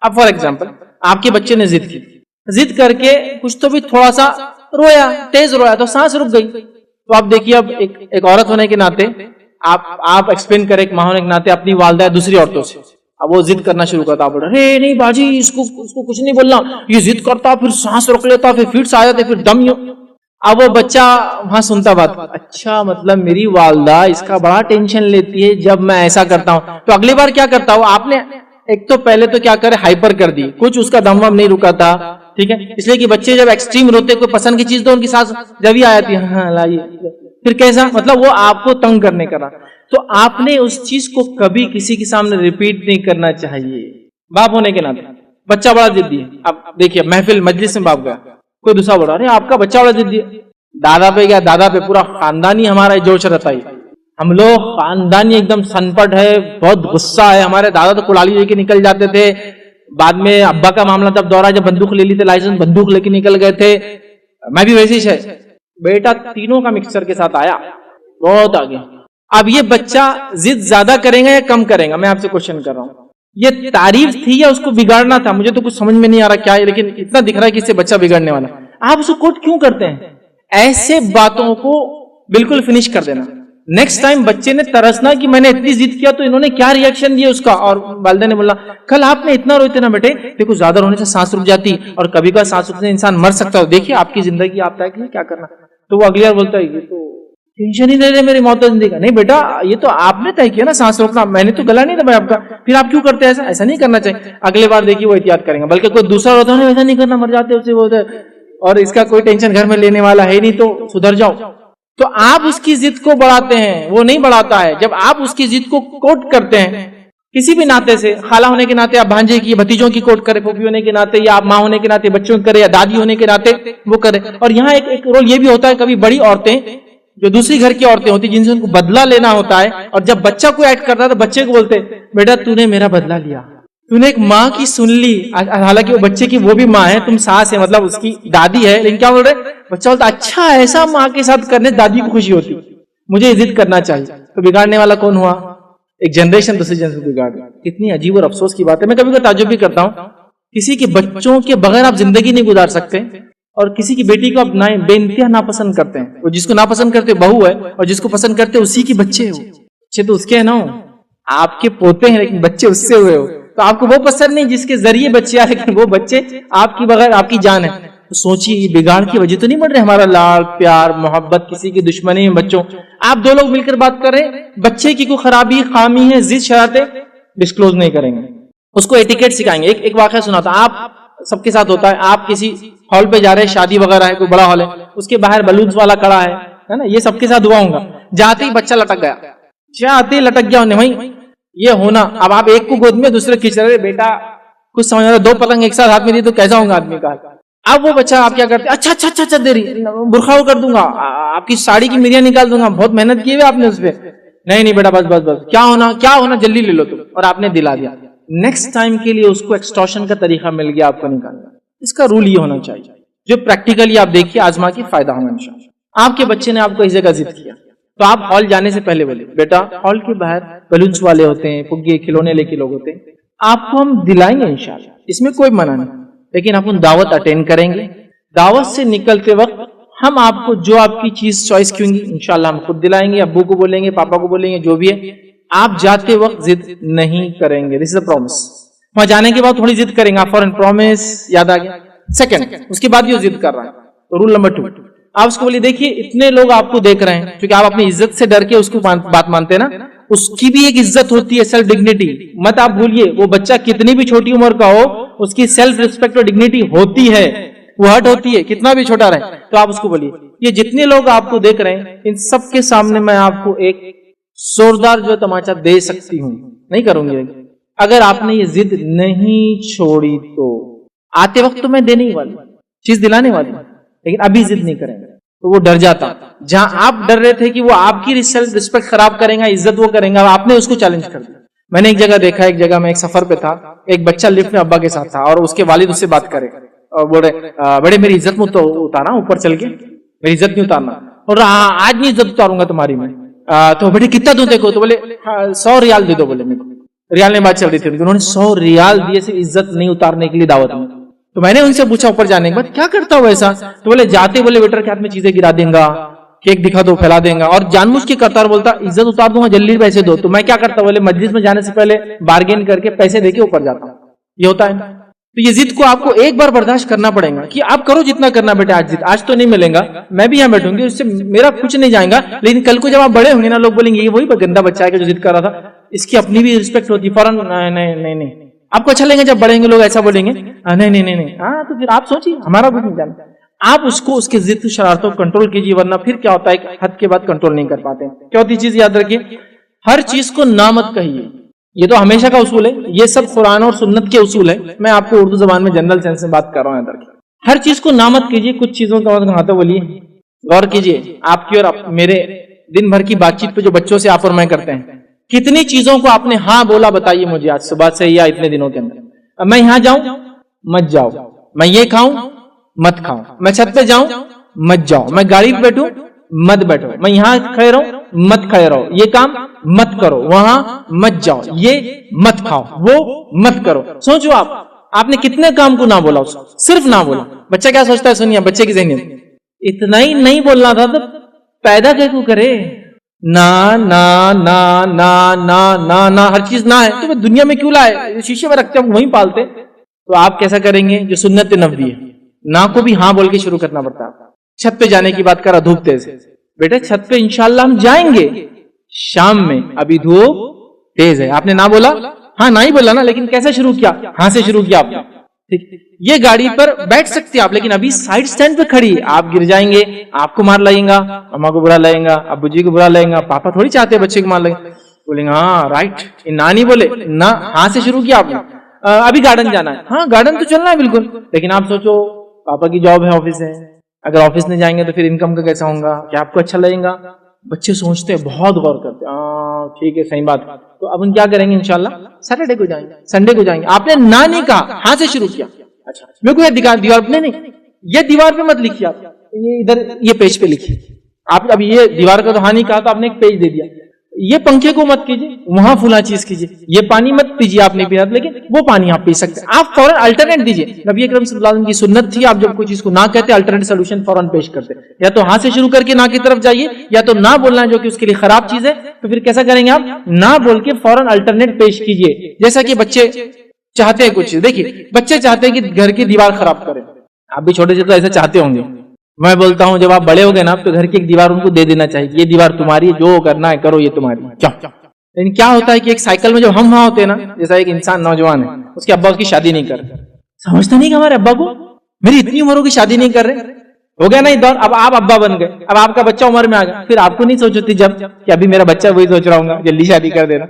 اب فار ایگزامپل آپ کے بچے نے ضد کی، ضد کر کے کچھ تو بھی تھوڑا سا رویا، تیز رویا تو سانس رک گئی. تو آپ دیکھیے اب ایک عورت ہونے کے ناطے آپ ایکسپلین کریں، ایک ماں ہونے کے ناطے اپنی والدہ دوسری عورتوں سے. اب وہ ضد کرنا شروع کرتا، بول رہا ہے نہیں باجی اس کو کچھ نہیں بولنا، یہ ضد کرتا پھر سانس روک لیتا پھر فٹس آ جاتے پھر دم. اب وہ بچہ وہاں سنتا بات، اچھا مطلب میری والدہ اس کا بڑا ٹینشن لیتی ہے جب میں ایسا کرتا ہوں. تو اگلی بار کیا کرتا ہوں، آپ نے ایک تو پہلے تو کیا کرے ہائپر کر دی، کچھ اس کا دم وم نہیں رکا تھا. ٹھیک ہے. اس لیے کہ بچے جب ایکسٹریم روتے کوئی پسند کی چیز تو ان کی سانس جب ہی آ جاتی ہے، ہاں لائیے، پھر کیسا مطلب وہ آپ کو تنگ کرنے کا رہا. تو آپ نے اس چیز کو کبھی کسی کے سامنے ریپیٹ نہیں کرنا چاہیے. باپ ہونے کے ناطے بچہ بڑا ضدی ہے. اب دیکھیے محفل مجلس میں باپ گیا، کوئی دوسرا بول رہا ارے آپ کا بچہ بڑا ضدی ہے. دادا پہ گیا، دادا پہ پورا خاندانی ہمارا جوش رہتا ہے. ہم لوگ خاندانی ایک دم سنپٹ ہے، بہت غصہ ہے. ہمارے دادا تو کلاڑی لے کے نکل جاتے تھے. بعد میں ابا کا معاملہ تب دورہ جب بندوق لے لی تھے، لائسنس بندوق لے کے نکل گئے تھے. میں بھی ویسے ہی ہے. بیٹا تینوں کا مکسچر کے ساتھ آیا، بہت آگے. اب یہ بچہ ضد زیادہ کرے گا یا کم کرے گا؟ میں آپ سے کوشچن کر رہا ہوں. یہ تعریف تھی یا اس کو بگاڑنا تھا؟ مجھے تو کچھ سمجھ میں نہیں آ رہا کیا ہے، لیکن اتنا دکھ رہا ہے کہ اس سے بچہ بگڑنے والا. آپ اس کو کوٹ کیوں کرتے ہیں؟ ایسے باتوں کو بالکل فنش کر دینا. نیکسٹ ٹائم بچے نے ترسنا کہ میں نے اتنی ضد کیا تو انہوں نے کیا ریئیکشن دیا اس کا, اور والدہ نے بولا کل آپ نے اتنا روتے نا بیٹے, دیکھو زیادہ رونے سے سانس رک جاتی اور کبھی کبھار سانس رکنے سے انسان مر سکتا ہے, دیکھیے آپ کی زندگی آپ طے کیا کرنا. تو وہ اگلی بار بولتا ہے یہ تو ٹینشن ہی دے رہے میری موت زندگی کا. نہیں بیٹا یہ تو آپ نے طے کیا نا سانس روکنا, میں نے تو گلا نہیں دبایا آپ کا, پھر آپ کیوں کرتے ہیں ایسا؟ ایسا نہیں کرنا چاہیے. اگلے بار دیکھیے وہ احتیاط کریں گے, بلکہ کوئی دوسرا ہوتا ہے ایسا نہیں کرنا مر جاتے اسے وہ اور اس کا کوئی ٹینشن گھر میں لینے والا ہے نہیں تو سدھر جاؤ. تو آپ اس کی ضد کو بڑھاتے ہیں, وہ نہیں بڑھاتا ہے. جب آپ اس کی ضد کو کوٹ کرتے ہیں کسی بھی ناطے سے, خالہ ہونے کے ناطے آپ بھانجے کی بھتیجوں کی کوٹ کرے, پھوپھی ہونے کے ناطے یا آپ ماں ہونے کے ناطے بچوں کی کرے, یا دادی ہونے کے ناطے وہ کرے. اور یہاں ایک رول یہ بھی ہوتا ہے, کبھی بڑی عورتیں جو دوسری گھر کی عورتیں ہوتی جن سے ان کو بدلہ لینا ہوتا ہے, اور جب بچہ کو ایڈ کرتا ہے تو بچے کو بولتے بیٹا تو نے میرا بدلہ لیا, تو نے ایک ماں کی سن لی, حالانکہ وہ بچے کی وہ بھی ماں ہے, تم ساس ہے مطلب اس کی دادی ہے, لیکن کیا بول رہے بچہ بولتا اچھا ایسا ماں کے ساتھ کرنے دادی کو خوشی ہوتی, مجھے ضد کرنا چاہیے. تو بگاڑنے والا کون ہوا؟ ایک جنریشن دوسری جنریشن کو بگاڑ. کتنی عجیب اور افسوس کی بات ہے. میں کبھی کبھی تعجب بھی کرتا ہوں, کسی کے بچوں کے بغیر آپ زندگی نہیں گزار سکتے, اور کسی کی بیٹی کو آپ بے انتہا ناپسند کرتے ہیں. وہ جس کو ناپسند کرتے بہو ہے, اور جس کو پسند کرتے اسی کی بچے ہو. بچے تو اس کے ہیں نا, آپ کے پوتے ہیں لیکن بچے اس سے ہوئے ہو. تو آپ کو وہ پسند نہیں جس کے ذریعے بچے آئے, لیکن وہ بچے آپ کی بغیر آپ کی جان ہے. تو سوچیے یہ بگاڑ کی وجہ تو نہیں بڑھ رہے, ہمارا لاڑ پیار محبت کسی کی دشمنی بچوں. آپ دو لوگ مل کر بات کر رہے, بچے کی کوئی خرابی خامی ہے ضد شرارتیں ڈسکلوز نہیں کریں گے, اس کو ایٹیکیٹ سکھائیں گے. ایک واقعہ سنا تھا, آپ سب کے ساتھ ہوتا ہے, آپ کسی ہال پہ جا رہے ہیں, شادی وغیرہ ہے, کوئی بڑا ہال ہے, اس کے باہر بلونز والا کڑا ہے نا, یہ سب کے ساتھ ہوا ہوگا. جاتے ہی بچہ لٹک گیا, جاتے ہی لٹک گیا انہیں وہیں یہ ہونا. اب آپ ایک کو گود میں دوسرے کھینچ رہے, بیٹا کچھ سمجھ رہا, دو پتنگ ایک ساتھ ہاتھ میں دی تو کیسا ہوگا آدمی کا. اب وہ بچہ آپ کیا کرتے, اچھا اچھا اچھا اچھا دے رہی, برخا کر دوں گا, آپ کی ساڑی کی میریاں نکال دوں گا, بہت محنت کی ہے آپ نے اس پہ. نہیں بیٹا بس بس بس, کیا ہونا جلدی لے لو تم, اور آپ نے دلا دیا. نیکسٹ ٹائم کے لیے اس کو ایکسٹورشن کا طریقہ مل گیا آپ کو نکالنا. اس کا رول یہ ہونا چاہیے جو پریکٹیکلی آپ دیکھیے آزما کے فائدہ ہونا انشاءاللہ. آپ کے بچے نے آپ کو اس جگہ ضد کیا, تو آپ ہال جانے سے پہلے بولے بیٹا ہال کے باہر بلونس والے ہوتے ہیں, پگے کھلونے لے کے لوگ ہوتے ہیں, آپ کو ہم دلائیں گے انشاءاللہ, اس میں کوئی منع نہیں, لیکن آپ ان دعوت اٹینڈ کریں گے. دعوت سے نکلتے وقت ہم آپ کو جو آپ کی چیز چوائس کی ہوں گی انشاءاللہ ہم خود دلائیں گے, ابو کو بولیں گے, پاپا کو بولیں گے, جو بھی ہے. آپ جاتے وقت ضد نہیں کریں گے, دس از اے پرومس. وہاں جانے کے بعد تھوڑی ضد کریں گے, آپ فوراً پرومس یاد آ گیا. سیکنڈ, اس کے بعد یہ ضد کر رہا ہے, تو رول نمبر 2 آپ اس کو بولیے دیکھیے اتنے لوگ آپ کو دیکھ رہے ہیں, کیونکہ آپ اپنی عزت سے ڈر کے اس کو بات مانتے ہیں نا, اس کی بھی ایک عزت ہوتی ہے, سیلف ڈگنیٹی. مت آپ بھولیے, وہ بچہ کتنی بھی چھوٹی عمر کا ہو اس کی سیلف ریسپیکٹ اور ڈگنیٹی ہوتی ہے, وہ ہٹ ہوتی ہے, کتنا بھی چھوٹا رہے. تو آپ اس کو بولیے یہ جتنے لوگ آپ کو دیکھ رہے ہیں ان سب کے سامنے میں آپ کو ایک زوردار جو تماچا دے سکتی ہوں, نہیں کروں گی, اگر آپ نے یہ ضد نہیں چھوڑی تو آتے وقت تو میں دینے ہی والی چیز دلانے والی, لیکن ابھی ضد نہیں کریں گے. تو وہ ڈر جاتا, جہاں آپ ڈر رہے تھے کہ وہ آپ کی سیلف ریسپیکٹ خراب کریں گا, عزت وہ کریں گا, آپ نے اس کو چیلنج کر دیا. میں نے ایک جگہ دیکھا, ایک جگہ میں ایک سفر پہ تھا, ایک بچہ لفٹ میں ابا کے ساتھ تھا, اور اس کے والد اس سے بات کرے اور بول رہے بڑے میری عزت میں تو اتارا اوپر چل کے, میری عزت نہیں اتارنا, اور آج نہیں عزت اتاروں گا تمہاری میں. تو بیٹے کتنا دوں دیکھو, تو بولے 100 ریال دے دو. بولے میرے کو ریال میں بات چل رہی تھی, انہوں نے 100 ریال دیے صرف عزت نہیں اتارنے کے لیے دعوت میں. تو میں نے ان سے پوچھا اوپر جانے کے بعد کیا کرتا ہو ایسا, تو بولے جاتے بولے ویٹر کے ہاتھ میں چیزیں گرا دیں گا, کیک دکھا دو پھیلا دیں گا, اور جان بوجھ کے کرتا, اور بولتا عزت اتار دوں گا جلدی پیسے دو. تو میں کیا کرتا, بولے مجلس میں جانے سے پہلے بارگین کر کے پیسے دے کے اوپر جاتا ہوں. یہ ہوتا ہے. تو یہ ضد کو آپ کو ایک بار برداشت کرنا پڑے گا کہ آپ کرو جتنا کرنا بیٹا, آج ضد آج تو نہیں ملیں گا, میں بھی یہاں بیٹھوں گی, اس سے میرا کچھ نہیں جائے گا, لیکن کل کو جب آپ بڑے ہوں گے نا لوگ بولیں گے یہ وہی گندا بچہ ہے کہ جو ضد کر رہا تھا, اس کی اپنی بھی رسپیکٹ ہوتی ہے. فوراً نہیں آپ کو اچھا لگے گا جب بڑھیں گے لوگ ایسا بولیں گے, نہیں ہاں, تو پھر آپ سوچیے ہمارا کچھ نہیں جانتا. آپ اس کو اس کے ضد شرارتوں کو کنٹرول کیجیے, ورنہ پھر کیا ہوتا ہے حد کے بعد کنٹرول نہیں کر پاتے. چوتھی چیز یاد رکھیے, ہر چیز کو نہ مت کہیے. یہ تو ہمیشہ کا اصول ہے, یہ سب قرآن اور سنت کے اصول ہے. میں آپ کو اردو زبان میں جنرل سینس میں بات کر رہا ہوں. ہر چیز کو نہ مت کیجیے. کچھ چیزوں کا مطلب بولیے, غور کیجیے. آپ کی اور میرے دن بھر کی بات چیت پہ جو بچوں سے آپ اور میں کرتے ہیں, کتنی چیزوں کو آپ نے ہاں بولا بتائیے مجھے آج صبح سے یا اتنے دنوں کے اندر. میں یہاں جاؤں مت جاؤ, میں یہ کھاؤں مت کھاؤ, میں چھت پہ جاؤں مت جاؤ, میں گاڑی پہ بیٹھوں مت بیٹھو, میں یہاں کھڑے رہوں مت کھڑے رہو, یہ کام مت کرو, وہاں مت جاؤ, یہ مت کھاؤ, وہ مت کرو. سوچو آپ نے کتنے کام کو نہ بولا, صرف نہ بولا. بچہ کیا سوچتا ہے, سنیے بچے کی ذہنیت, اتنا ہی نہیں بولنا تھا تو پیدا کیوں کرے, نا نا نا نا نا نا نا ہر چیز نہ ہے، تو دنیا میں کیوں لائے؟ شیشے میں رکھتے ہم وہیں پالتے. تو آپ کیسا کریں گے؟ جو سنت نبوی ہے، نا کو بھی ہاں بول کے شروع کرنا پڑتا ہے. چھت پہ جانے کی بات کرا، دھوپ تیز ہے، بیٹا چھت پہ انشاءاللہ ہم جائیں گے شام میں، ابھی دھوپ تیز ہے. آپ نے نہ بولا، ہاں نہ ہی بولا نا، لیکن کیسے شروع کیا؟ ہاں سے شروع کیا آپ نے. ٹھیک، یہ گاڑی پر بیٹھ سکتے آپ، لیکن ابھی سائڈ سٹینڈ پہ کھڑی ہے، آپ گر جائیں گے، آپ کو مار لگیں گا، اما کو برا لگیں گا، ابو جی کو برا لگیں گا. پاپا تھوڑی چاہتے بچے کو مار لگیں، بولیں گے ہاں رائٹ. نہ نہیں بولے، نہ ہاں سے شروع کیا آپ نے. ابھی گارڈن جانا ہے، ہاں گارڈن تو چلنا ہے بالکل، لیکن آپ سوچو پاپا کی جاب ہے، آفس ہے، اگر آفس نہیں جائیں گے تو پھر انکم کا کیسا ہوگا؟ کیا آپ کو اچھا لگے گا؟ بچے سوچتے ہیں، بہت غور کرتے ہیں، ہاں ٹھیک ہے صحیح بات. تو اب ہم کیا کریں گے؟ انشاءاللہ سیٹرڈے کو جائیں گے، سنڈے کو جائیں گے. آپ نے نہ نہیں کہا، ہاں سے شروع کیا. اچھا میرے کو یہ دیوار پہ نہیں، یہ دیوار پہ مت لکھیے، آپ یہ ادھر یہ پیج پہ لکھیے. آپ اب یہ دیوار کا تو ہاں نہیں کہا، تو آپ نے ایک پیج دے دیا. یہ پنکھے کو مت کیجیے، وہاں فلاں چیز کیجیے. یہ پانی مت پیجیے، آپ نہیں پینا، لیکن وہ پانی آپ پی سکتے. آپ فوراً الٹرنیٹ دیجیے. نبی اکرم صلی اللہ علیہ وسلم کی سنت تھی، آپ جب کوئی چیز کو نہ کہتے الٹرنیٹ سولوشن فوراً پیش کرتے. یا تو ہاں سے شروع کر کے نہ کی طرف جائیے، یا تو نہ بولنا جو کہ اس کے لیے خراب چیز ہے، تو پھر کیسا کریں گے آپ؟ نہ بول کے فوراً الٹرنیٹ پیش کیجیے. جیسا کہ بچے چاہتے ہیں کچھ، دیکھیے بچے چاہتے ہیں کہ گھر کی دیوار خراب کریں. آپ بھی چھوٹے سے تو ایسا چاہتے ہوں گے. میں بولتا ہوں جب آپ بڑے ہو گئے نا، تو گھر کی ایک دیوار ان کو دے دینا چاہیے، یہ دیوار تمہاری، جو کرنا ہے کرو، یہ تمہاری. لیکن کیا ہوتا ہے کہ ایک سائیکل میں جب ہم وہاں ہوتے ہیں نا، جیسا ایک انسان نوجوان ہے، اس کے ابا اس کی شادی نہیں کر، سمجھتا نہیں کہ ہمارے ابا کو میری اتنی عمر کی شادی نہیں کر رہے. ہو گیا نا دور، اب آپ ابا بن گئے، اب آپ کا بچہ عمر میں آ گیا، پھر آپ کو نہیں سوچتی جب کہ ابھی میرا بچہ وہی سوچ رہا ہوں گا جلدی شادی کر دینا.